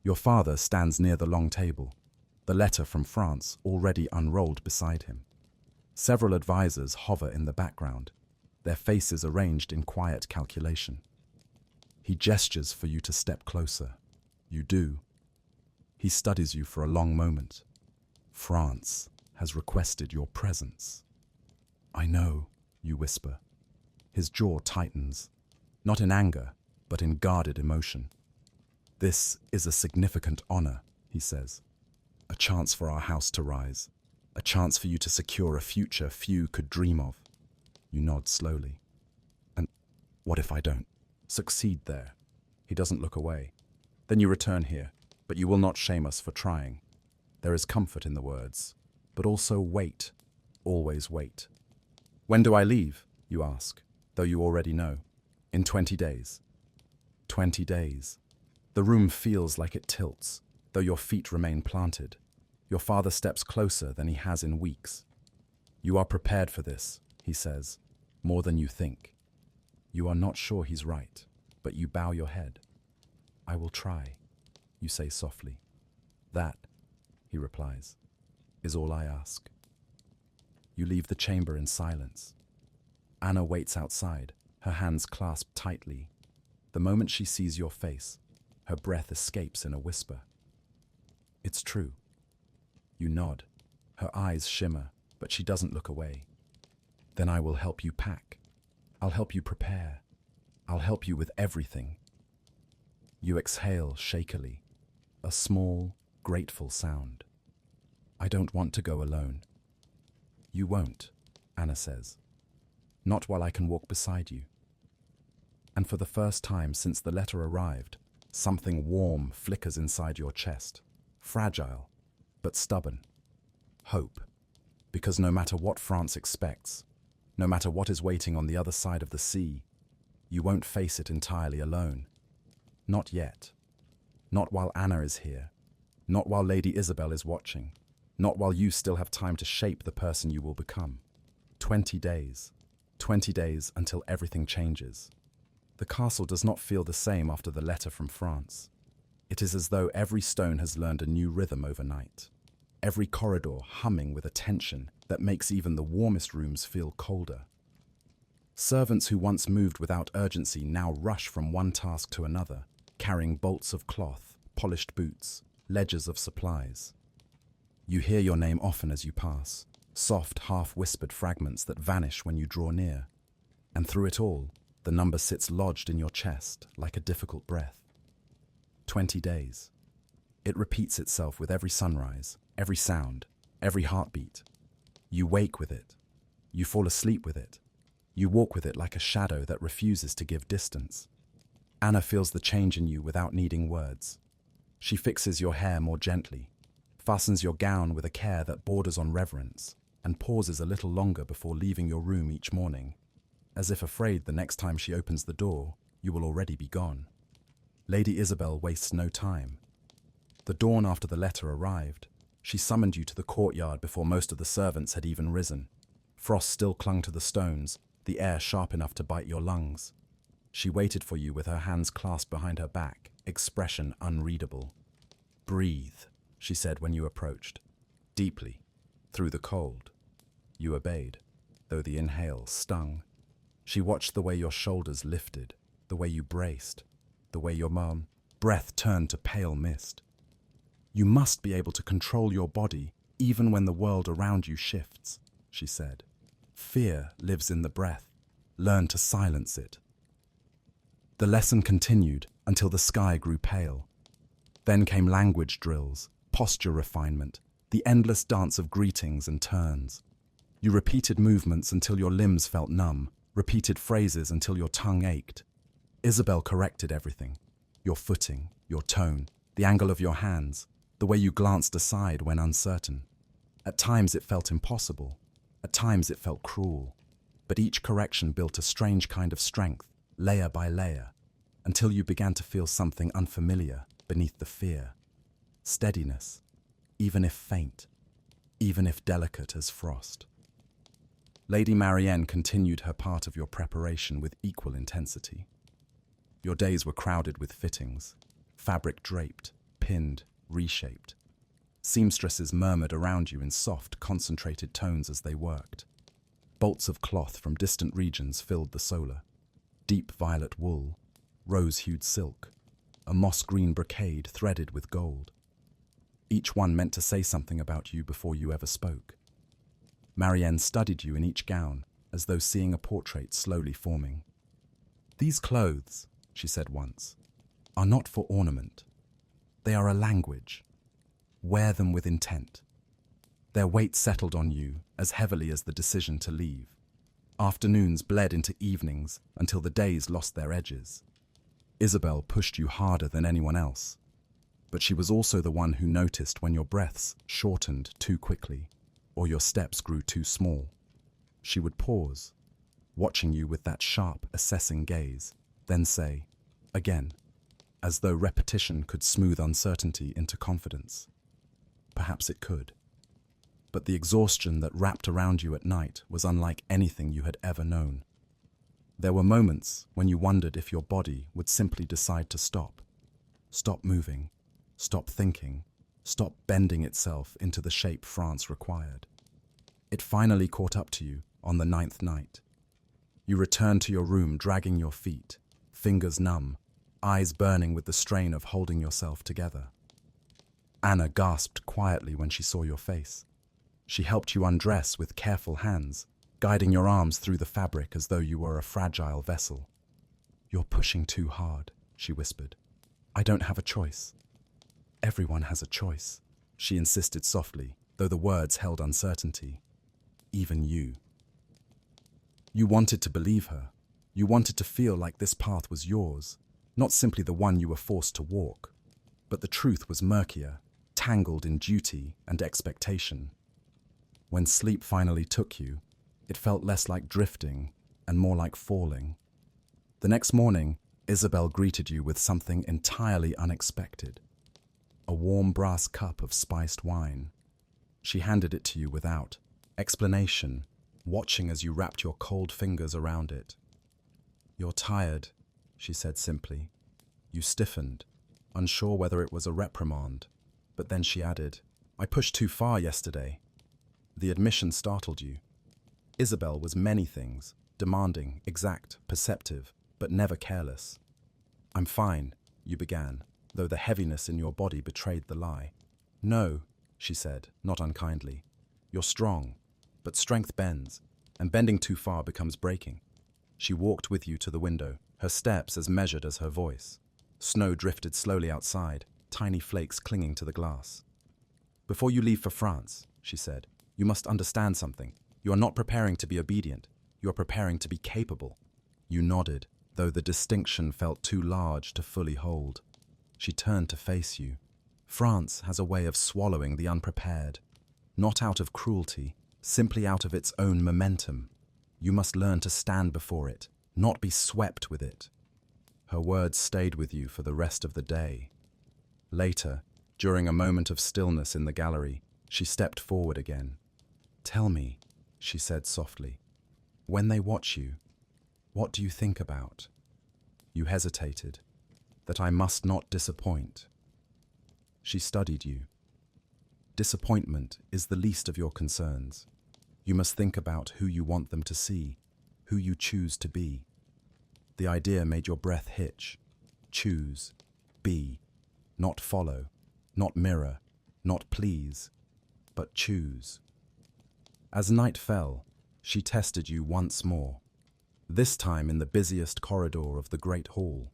Your father stands near the long table, the letter from France already unrolled beside him. Several advisors hover in the background. their faces arranged in quiet calculation. He gestures for you to step closer. You do. He studies you for a long moment. France has requested your presence. I know, you whisper. His jaw tightens, not in anger, but in guarded emotion. This is a significant honor, he says. A chance for our house to rise. A chance for you to secure a future few could dream of. You nod slowly. And what if I don't succeed there? He doesn't look away. Then you return here, but you will not shame us for trying. There is comfort in the words, but also weight. Always wait. When do I leave? You ask, though you already know. In 20 days. 20 days. The room feels like it tilts, though your feet remain planted. Your father steps closer than he has in weeks. You are prepared for this, he says, more than you think. You are not sure he's right, but you bow your head. I will try, you say softly. That, he replies, is all I ask. You leave the chamber in silence. Anna waits outside, her hands clasped tightly. The moment she sees your face, her breath escapes in a whisper. It's true. You nod. Her eyes shimmer, but she doesn't look away. Then I will help you pack. I'll help you prepare. I'll help you with everything. You exhale shakily, a small, grateful sound. I don't want to go alone. You won't, Anna says. Not while I can walk beside you. And for the first time since the letter arrived, something warm flickers inside your chest. Fragile, but stubborn. Hope. Because no matter what France expects, no matter what is waiting on the other side of the sea, you won't face it entirely alone. Not yet. Not while Anna is here. Not while Lady Isabel is watching. Not while you still have time to shape the person you will become. 20 days. 20 days until everything changes. The castle does not feel the same after the letter from France. It is as though every stone has learned a new rhythm overnight. Every corridor humming with a tension that makes even the warmest rooms feel colder. Servants who once moved without urgency now rush from one task to another, carrying bolts of cloth, polished boots, ledgers of supplies. You hear your name often as you pass, soft, half-whispered fragments that vanish when you draw near. And through it all, the number sits lodged in your chest like a difficult breath. 20 days. It repeats itself with every sunrise, every sound, every heartbeat. You wake with it. You fall asleep with it. You walk with it like a shadow that refuses to give distance. Anna feels the change in you without needing words. She fixes your hair more gently, fastens your gown with a care that borders on reverence, and pauses a little longer before leaving your room each morning, as if afraid the next time she opens the door, you will already be gone. Lady Isabel wastes no time. The dawn after the letter arrived, she summoned you to the courtyard before most of the servants had even risen. Frost still clung to the stones, the air sharp enough to bite your lungs. She waited for you with her hands clasped behind her back, expression unreadable. Breathe, she said when you approached. Deeply, through the cold. You obeyed, though the inhale stung. She watched the way your shoulders lifted, the way you braced, the way your breath turned to pale mist. You must be able to control your body even when the world around you shifts, she said. Fear lives in the breath. Learn to silence it. The lesson continued until the sky grew pale. Then came language drills, posture refinement, the endless dance of greetings and turns. You repeated movements until your limbs felt numb, repeated phrases until your tongue ached. Isabel corrected everything. Your footing, your tone, the angle of your hands, the way you glanced aside when uncertain. At times it felt impossible. At times it felt cruel. But each correction built a strange kind of strength, layer by layer, until you began to feel something unfamiliar beneath the fear. Steadiness, even if faint, even if delicate as frost. Lady Marianne continued her part of your preparation with equal intensity. Your days were crowded with fittings, fabric draped, pinned, reshaped. Seamstresses murmured around you in soft, concentrated tones as they worked. Bolts of cloth from distant regions filled the solar. Deep violet wool, rose-hued silk, a moss-green brocade threaded with gold. Each one meant to say something about you before you ever spoke. Marianne studied you in each gown, as though seeing a portrait slowly forming. "These clothes," she said once, "are not for ornament. They are a language. Wear them with intent." Their weight settled on you as heavily as the decision to leave. Afternoons bled into evenings until the days lost their edges. Isabel pushed you harder than anyone else, but she was also the one who noticed when your breaths shortened too quickly or your steps grew too small. She would pause, watching you with that sharp, assessing gaze, then say, again, as though repetition could smooth uncertainty into confidence. Perhaps it could. But the exhaustion that wrapped around you at night was unlike anything you had ever known. There were moments when you wondered if your body would simply decide to stop. Stop moving, stop thinking, stop bending itself into the shape France required. It finally caught up to you on the 9th night. You returned to your room dragging your feet, fingers numb, eyes burning with the strain of holding yourself together. Anna gasped quietly when she saw your face. She helped you undress with careful hands, guiding your arms through the fabric as though you were a fragile vessel. "You're pushing too hard," she whispered. "I don't have a choice." "Everyone has a choice," she insisted softly, though the words held uncertainty. "Even you." You wanted to believe her. You wanted to feel like this path was yours, not simply the one you were forced to walk. But the truth was murkier, tangled in duty and expectation. When sleep finally took you, it felt less like drifting and more like falling. The next morning, Isabel greeted you with something entirely unexpected. A warm brass cup of spiced wine. She handed it to you without explanation, watching as you wrapped your cold fingers around it. "You're tired," she said simply. You stiffened, unsure whether it was a reprimand, but then she added, "I pushed too far yesterday." The admission startled you. Isabel was many things, demanding, exact, perceptive, but never careless. "I'm fine," you began, though the heaviness in your body betrayed the lie. "No," she said, not unkindly. "You're strong, but strength bends, and bending too far becomes breaking." She walked with you to the window, her steps as measured as her voice. Snow drifted slowly outside, tiny flakes clinging to the glass. "Before you leave for France," she said, "you must understand something. You are not preparing to be obedient. You are preparing to be capable." You nodded, though the distinction felt too large to fully hold. She turned to face you. France has a way of swallowing the unprepared, not out of cruelty, simply out of its own momentum. You must learn to stand before it, not be swept with it. Her words stayed with you for the rest of the day. Later, during a moment of stillness in the gallery, she stepped forward again. "Tell me," she said softly, "when they watch you, what do you think about?" You hesitated. "That I must not disappoint." She studied you. "Disappointment is the least of your concerns. You must think about who you want them to see, who you choose to be." The idea made your breath hitch. Choose, be, not follow, not mirror, not please, but choose. As night fell, she tested you once more, this time in the busiest corridor of the great hall.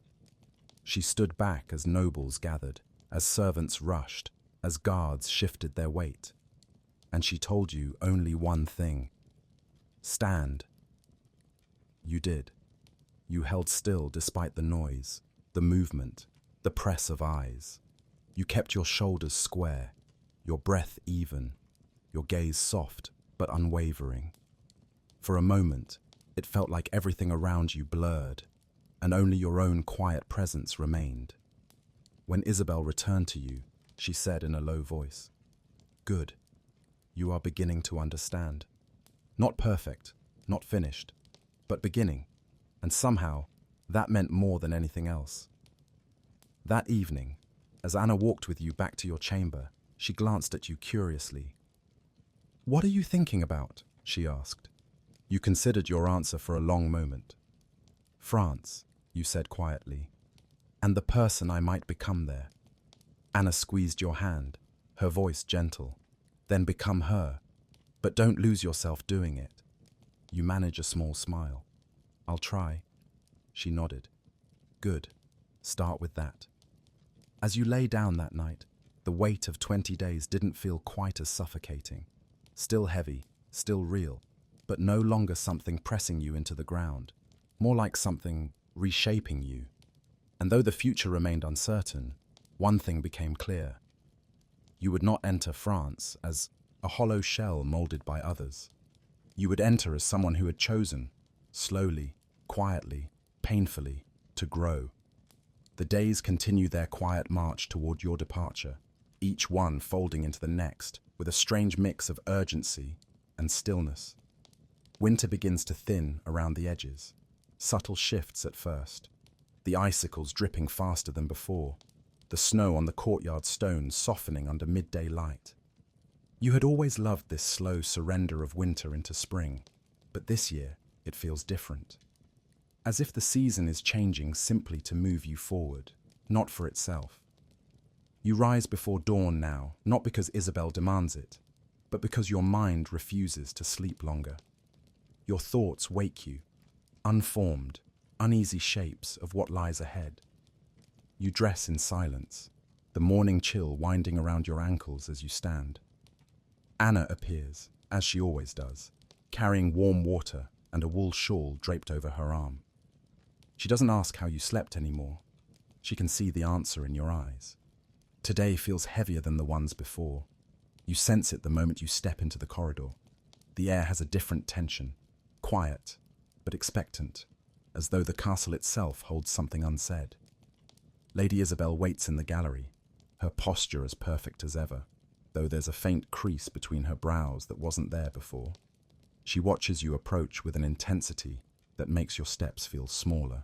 She stood back as nobles gathered, as servants rushed, as guards shifted their weight. And she told you only one thing. Stand. You did. You held still despite the noise, the movement, the press of eyes. You kept your shoulders square, your breath even, your gaze soft but unwavering. For a moment, it felt like everything around you blurred, and only your own quiet presence remained. When Isabel returned to you, she said in a low voice, "Good. You are beginning to understand. Not perfect, not finished, but beginning, and somehow that meant more than anything else." That evening, as Anna walked with you back to your chamber, she glanced at you curiously. "What are you thinking about?" she asked. You considered your answer for a long moment. France, you said quietly, and the person I might become there. Anna squeezed your hand, her voice gentle. Then become her, but don't lose yourself doing it. You manage a small smile. I'll try. She nodded. Good. Start with that. As you lay down that night, the weight of 20 days didn't feel quite as suffocating. Still heavy, still real, but no longer something pressing you into the ground. More like something reshaping you. And though the future remained uncertain, one thing became clear. You would not enter France as a hollow shell molded by others. You would enter as someone who had chosen, slowly, quietly, painfully, to grow. The days continue their quiet march toward your departure, each one folding into the next with a strange mix of urgency and stillness. Winter begins to thin around the edges, subtle shifts at first, the icicles dripping faster than before, the snow on the courtyard stones softening under midday light. You had always loved this slow surrender of winter into spring, but this year it feels different. As if the season is changing simply to move you forward, not for itself. You rise before dawn now, not because Isabel demands it, but because your mind refuses to sleep longer. Your thoughts wake you, unformed, uneasy shapes of what lies ahead. You dress in silence, the morning chill winding around your ankles as you stand. Anna appears, as she always does, carrying warm water and a wool shawl draped over her arm. She doesn't ask how you slept anymore. She can see the answer in your eyes. Today feels heavier than the ones before. You sense it the moment you step into the corridor. The air has a different tension, quiet, but expectant, as though the castle itself holds something unsaid. Lady Isabel waits in the gallery, her posture as perfect as ever, though there's a faint crease between her brows that wasn't there before. She watches you approach with an intensity that makes your steps feel smaller.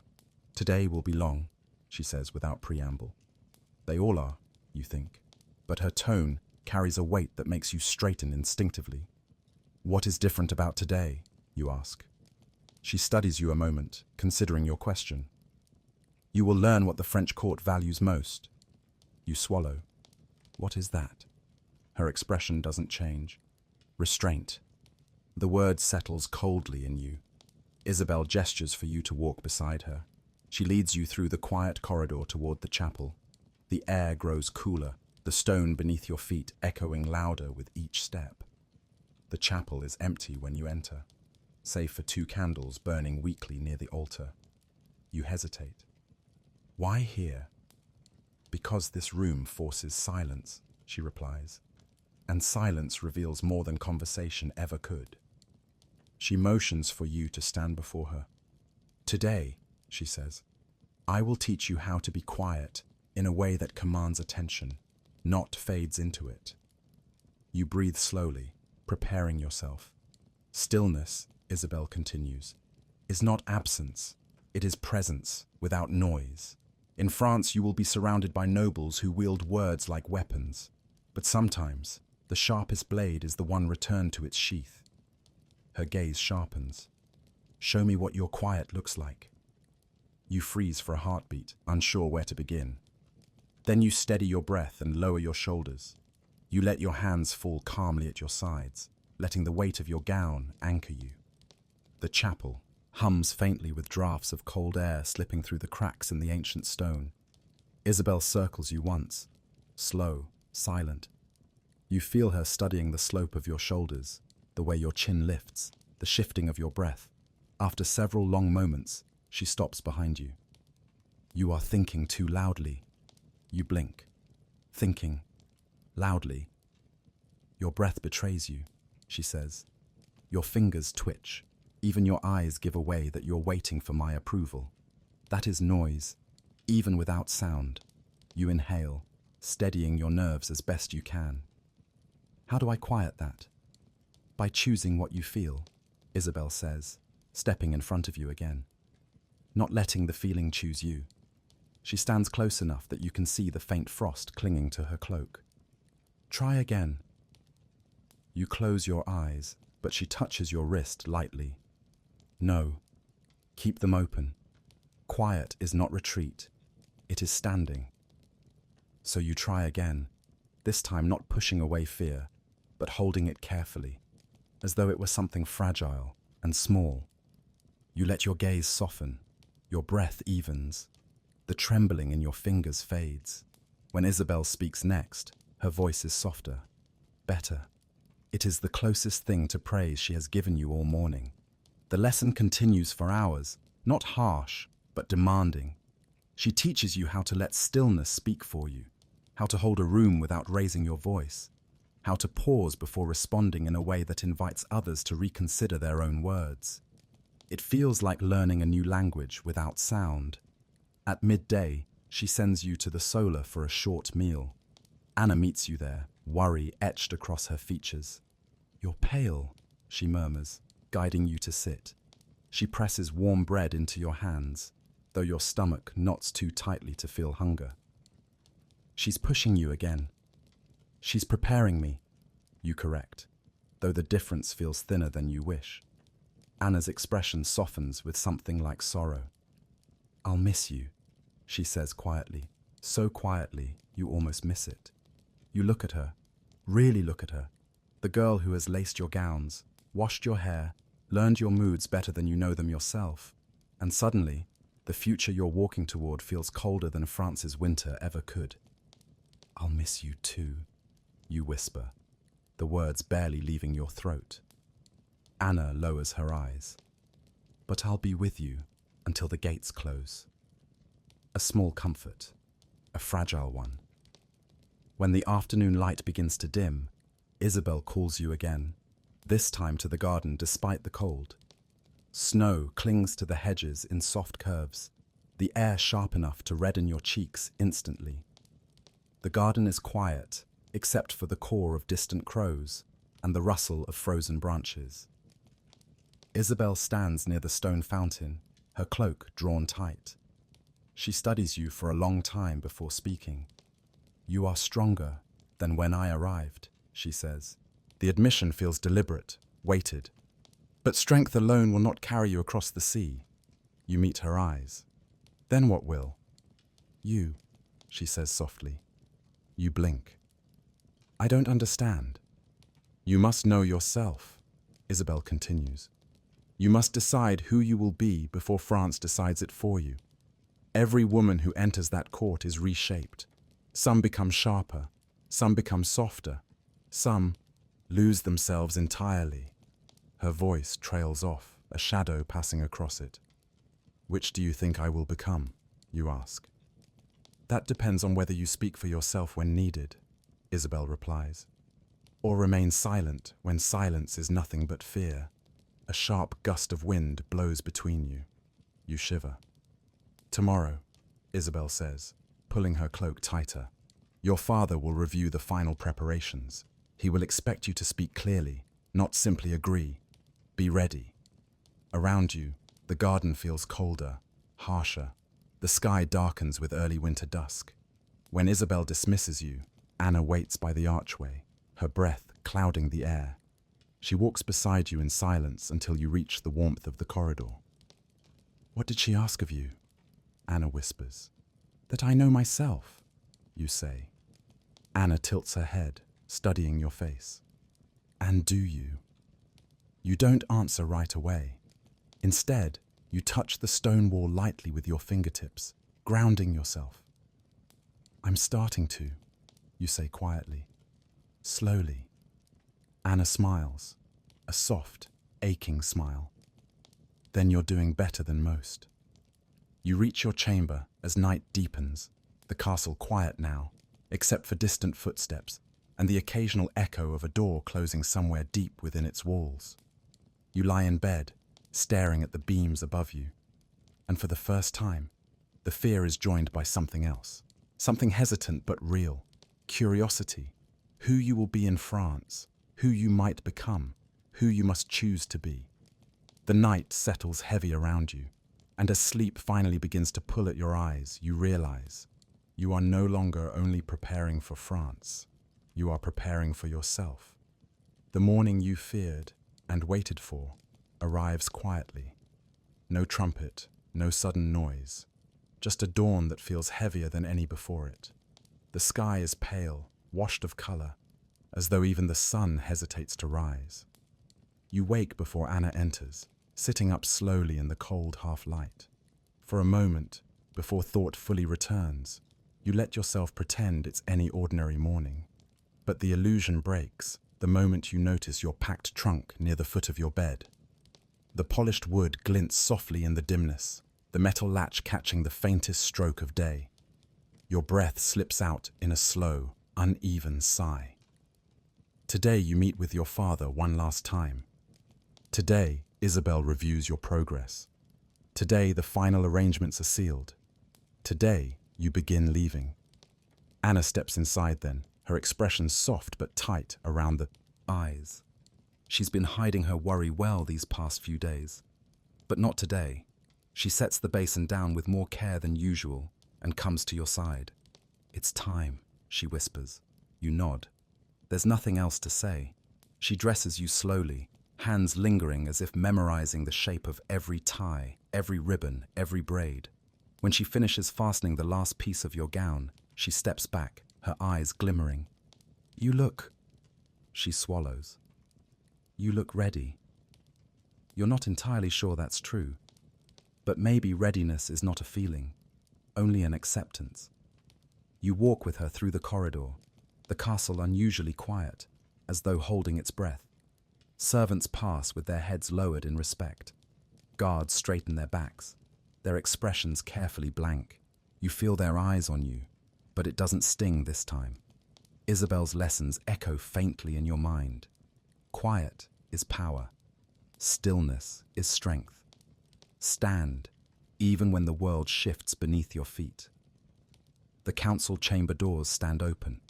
Today will be long, she says without preamble. They all are, you think, but her tone carries a weight that makes you straighten instinctively. What is different about today, you ask. She studies you a moment, considering your question. You will learn what the French court values most. You swallow. What is that? Her expression doesn't change. Restraint. The word settles coldly in you. Isabel gestures for you to walk beside her. She leads you through the quiet corridor toward the chapel. The air grows cooler, the stone beneath your feet echoing louder with each step. The chapel is empty when you enter, save for 2 candles burning weakly near the altar. You hesitate. Why here? Because this room forces silence, she replies, and silence reveals more than conversation ever could. She motions for you to stand before her. Today, she says, I will teach you how to be quiet in a way that commands attention, not fades into it. You breathe slowly, preparing yourself. Stillness, Isabel continues, is not absence, it is presence without noise. In France, you will be surrounded by nobles who wield words like weapons, but sometimes the sharpest blade is the one returned to its sheath. Her gaze sharpens. Show me what your quiet looks like. You freeze for a heartbeat, unsure where to begin. Then you steady your breath and lower your shoulders. You let your hands fall calmly at your sides, letting the weight of your gown anchor you. The chapel hums faintly with draughts of cold air slipping through the cracks in the ancient stone. Isabel circles you once, slow, silent. You feel her studying the slope of your shoulders, the way your chin lifts, the shifting of your breath. After several long moments, she stops behind you. You are thinking too loudly. You blink. Thinking. Loudly. Your breath betrays you, she says. Your fingers twitch. Even your eyes give away that you're waiting for my approval. That is noise, even without sound. You inhale, steadying your nerves as best you can. How do I quiet that? By choosing what you feel, Isabel says, stepping in front of you again. Not letting the feeling choose you. She stands close enough that you can see the faint frost clinging to her cloak. Try again. You close your eyes, but she touches your wrist lightly, No, keep them open. Quiet is not retreat, it is standing. So you try again, this time not pushing away fear, but holding it carefully, as though it were something fragile and small. You let your gaze soften, your breath evens, the trembling in your fingers fades. When Isabel speaks next, her voice is softer, better. It is the closest thing to praise she has given you all morning. The lesson continues for hours, not harsh, but demanding. She teaches you how to let stillness speak for you, how to hold a room without raising your voice, how to pause before responding in a way that invites others to reconsider their own words. It feels like learning a new language without sound. At midday, she sends you to the solar for a short meal. Anna meets you there, worry etched across her features. "You're pale," she murmurs, guiding you to sit. She presses warm bread into your hands, though your stomach knots too tightly to feel hunger. She's pushing you again. "She's preparing me," you correct, though the difference feels thinner than you wish. Anna's expression softens with something like sorrow. "I'll miss you," she says quietly, so quietly you almost miss it. You look at her, really look at her, the girl who has laced your gowns, washed your hair, learned your moods better than you know them yourself, and suddenly, the future you're walking toward feels colder than France's winter ever could. "I'll miss you too," you whisper, the words barely leaving your throat. Anna lowers her eyes. "But I'll be with you until the gates close." A small comfort, a fragile one. When the afternoon light begins to dim, Isabel calls you again, this time to the garden despite the cold. Snow clings to the hedges in soft curves, the air sharp enough to redden your cheeks instantly. The garden is quiet, except for the caw of distant crows and the rustle of frozen branches. Isabel stands near the stone fountain, her cloak drawn tight. She studies you for a long time before speaking. "You are stronger than when I arrived," she says. The admission feels deliberate, weighted. But strength alone will not carry you across the sea. You meet her eyes. "Then what will?" "You," she says softly. You blink. "I don't understand." "You must know yourself," Isabel continues. "You must decide who you will be before France decides it for you. Every woman who enters that court is reshaped. Some become sharper, some become softer, some lose themselves entirely." Her voice trails off, a shadow passing across it. "Which do you think I will become?" you ask. "That depends on whether you speak for yourself when needed," Isabel replies, "or remain silent when silence is nothing but fear." A sharp gust of wind blows between you. You shiver. "Tomorrow," Isabel says, pulling her cloak tighter, "your father will review the final preparations. He will expect you to speak clearly, not simply agree. Be ready." Around you, the garden feels colder, harsher. The sky darkens with early winter dusk. When Isabel dismisses you, Anna waits by the archway, her breath clouding the air. She walks beside you in silence until you reach the warmth of the corridor. "What did she ask of you?" Anna whispers. "That I know myself," you say. Anna tilts her head, studying your face. "And do you?" You don't answer right away. Instead, you touch the stone wall lightly with your fingertips, grounding yourself. "I'm starting to," you say quietly. Slowly. Anna smiles, a soft, aching smile. "Then you're doing better than most." You reach your chamber as night deepens, the castle quiet now, except for distant footsteps and the occasional echo of a door closing somewhere deep within its walls. You lie in bed, staring at the beams above you, and for the first time, the fear is joined by something else, something hesitant but real, curiosity, who you will be in France, who you might become, who you must choose to be. The night settles heavy around you, and as sleep finally begins to pull at your eyes, you realize you are no longer only preparing for France, you are preparing for yourself. The morning you feared and waited for arrives quietly, No trumpet, no sudden noise. Just a dawn that feels heavier than any before it. The sky is pale, washed of color, as though even the sun hesitates to rise. You wake before Anna enters, sitting up slowly in the cold half-light. For a moment, before thought fully returns, you let yourself pretend it's any ordinary morning. But the illusion breaks the moment you notice your packed trunk near the foot of your bed. The polished wood glints softly in the dimness, the metal latch catching the faintest stroke of day. Your breath slips out in a slow, uneven sigh. Today you meet with your father one last time. Today, Isabel reviews your progress. Today, the final arrangements are sealed. Today, you begin leaving. Anna steps inside then, her expression soft but tight around the eyes. She's been hiding her worry well these past few days. But not today. She sets the basin down with more care than usual and comes to your side. "It's time," she whispers. You nod. There's nothing else to say. She dresses you slowly, hands lingering as if memorizing the shape of every tie, every ribbon, every braid. When she finishes fastening the last piece of your gown, she steps back, her eyes glimmering. "You look..." She swallows. "You look ready." You're not entirely sure that's true. But maybe readiness is not a feeling, only an acceptance. You walk with her through the corridor, the castle unusually quiet, as though holding its breath. Servants pass with their heads lowered in respect. Guards straighten their backs, their expressions carefully blank. You feel their eyes on you, but it doesn't sting this time. Isabel's lessons echo faintly in your mind. Quiet is power. Stillness is strength. Stand, even when the world shifts beneath your feet. The council chamber doors stand open.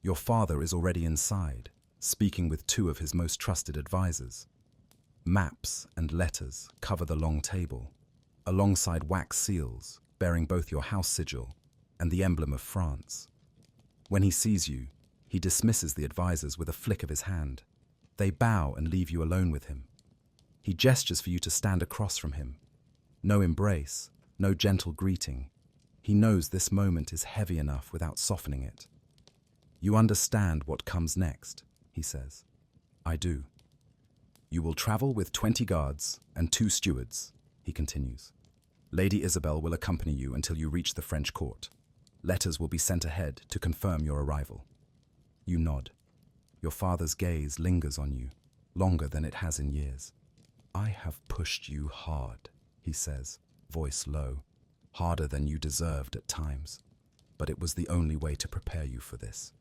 Your father is already inside, speaking with two of his most trusted advisors. Maps and letters cover the long table, alongside wax seals bearing both your house sigil and the emblem of France. When he sees you, he dismisses the advisors with a flick of his hand. They bow and leave you alone with him. He gestures for you to stand across from him. No embrace, no gentle greeting. He knows this moment is heavy enough without softening it. "You understand what comes next," he says. "I do." "You will travel with 20 guards and 2 stewards," he continues. "Lady Isabel will accompany you until you reach the French court. Letters will be sent ahead to confirm your arrival." You nod. Your father's gaze lingers on you, longer than it has in years. "I have pushed you hard," he says, voice low, "harder than you deserved at times. But it was the only way to prepare you for this."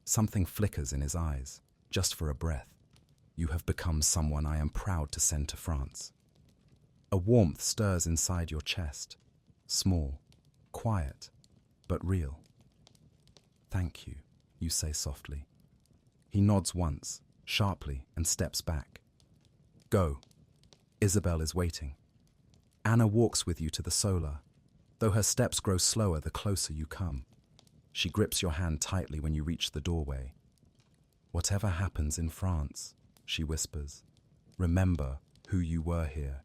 Something flickers in his eyes, just for a breath. "You have become someone I am proud to send to France." A warmth stirs inside your chest, small, quiet, but real. "Thank you," you say softly. He nods once, sharply, and steps back. "Go. Isabel is waiting." Anna walks with you to the solar, though her steps grow slower the closer you come. She grips your hand tightly when you reach the doorway. "Whatever happens in France," she whispers, "remember who you were here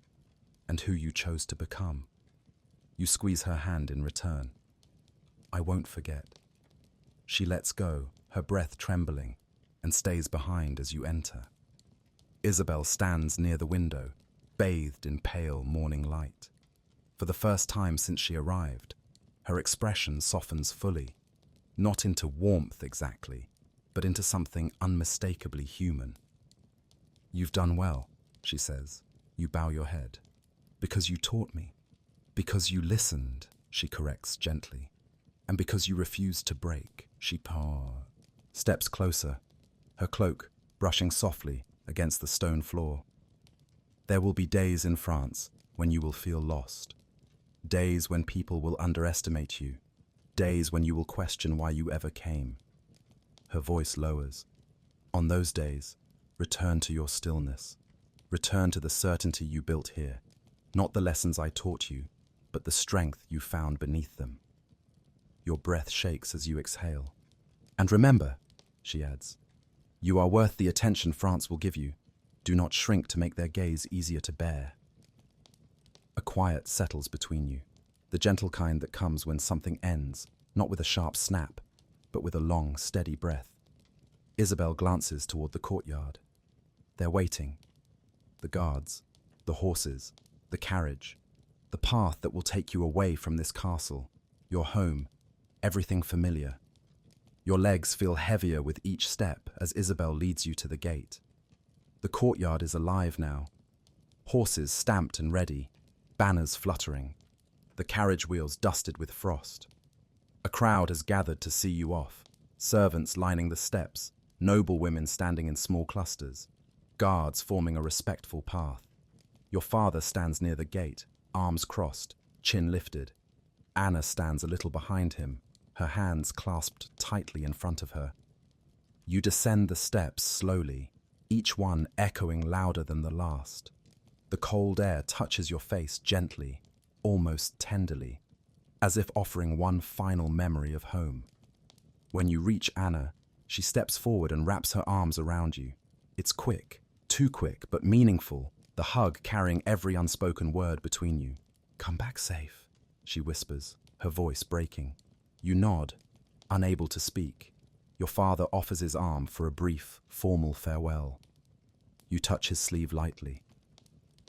and who you chose to become." You squeeze her hand in return. "I won't forget." She lets go, her breath trembling, and stays behind as you enter. Isabel stands near the window, bathed in pale morning light. For the first time since she arrived, her expression softens fully, not into warmth exactly, but into something unmistakably human. "You've done well," she says. You bow your head. "Because you taught me. Because you listened," she corrects gently. "And because you refused to break." She steps closer, her cloak brushing softly against the stone floor. "There will be days in France when you will feel lost. Days when people will underestimate you. Days when you will question why you ever came." Her voice lowers. "On those days, return to your stillness. Return to the certainty you built here. Not the lessons I taught you, but the strength you found beneath them." Your breath shakes as you exhale. "And remember," she adds, "you are worth the attention France will give you. Do not shrink to make their gaze easier to bear." A A quiet settles between you, the gentle kind that comes when something ends, not with a sharp snap, but with a long, steady breath. Isabel glances toward the courtyard. They're waiting. The guards, the horses, the carriage, the path that will take you away from this castle, your home, everything familiar. Your legs feel heavier with each step as Isabel leads you to the gate. The courtyard is alive now. Horses stamped and ready, banners fluttering, the carriage wheels dusted with frost. A crowd has gathered to see you off, servants lining the steps, noble women standing in small clusters, guards forming a respectful path. Your father stands near the gate, arms crossed, chin lifted. Anna stands a little behind him, her hands clasped tightly in front of her. You descend the steps slowly, each one echoing louder than the last. The cold air touches your face gently, almost tenderly, as if offering one final memory of home. When you reach Anna, she steps forward and wraps her arms around you. It's quick, too quick, but meaningful, the hug carrying every unspoken word between you. "Come back safe," she whispers, her voice breaking. You nod, unable to speak. Your father offers his arm for a brief, formal farewell. You touch his sleeve lightly.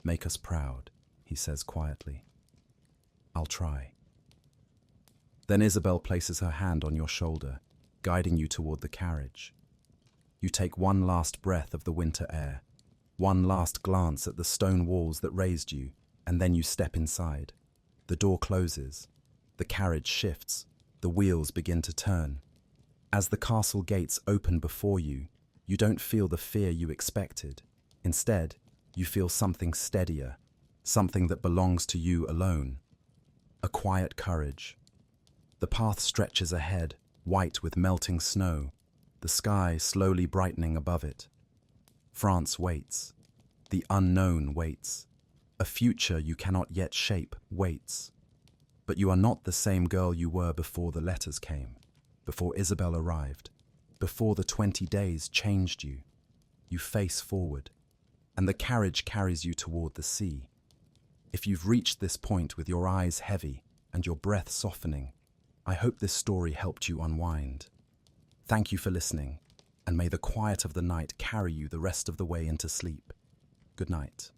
"Make us proud," he says quietly. "I'll try." Then Isabel places her hand on your shoulder, guiding you toward the carriage. You take one last breath of the winter air, one last glance at the stone walls that raised you, and then you step inside. The door closes. The carriage shifts. The wheels begin to turn. As the castle gates open before you, you don't feel the fear you expected. Instead, you feel something steadier, something that belongs to you alone. A quiet courage. The path stretches ahead, white with melting snow, the sky slowly brightening above it. France waits. The unknown waits. A future you cannot yet shape waits. But you are not the same girl you were before the letters came, before Isabel arrived, before the 20 days changed you. You face forward, and the carriage carries you toward the sea. If you've reached this point with your eyes heavy and your breath softening, I hope this story helped you unwind. Thank you for listening, and may the quiet of the night carry you the rest of the way into sleep. Good night.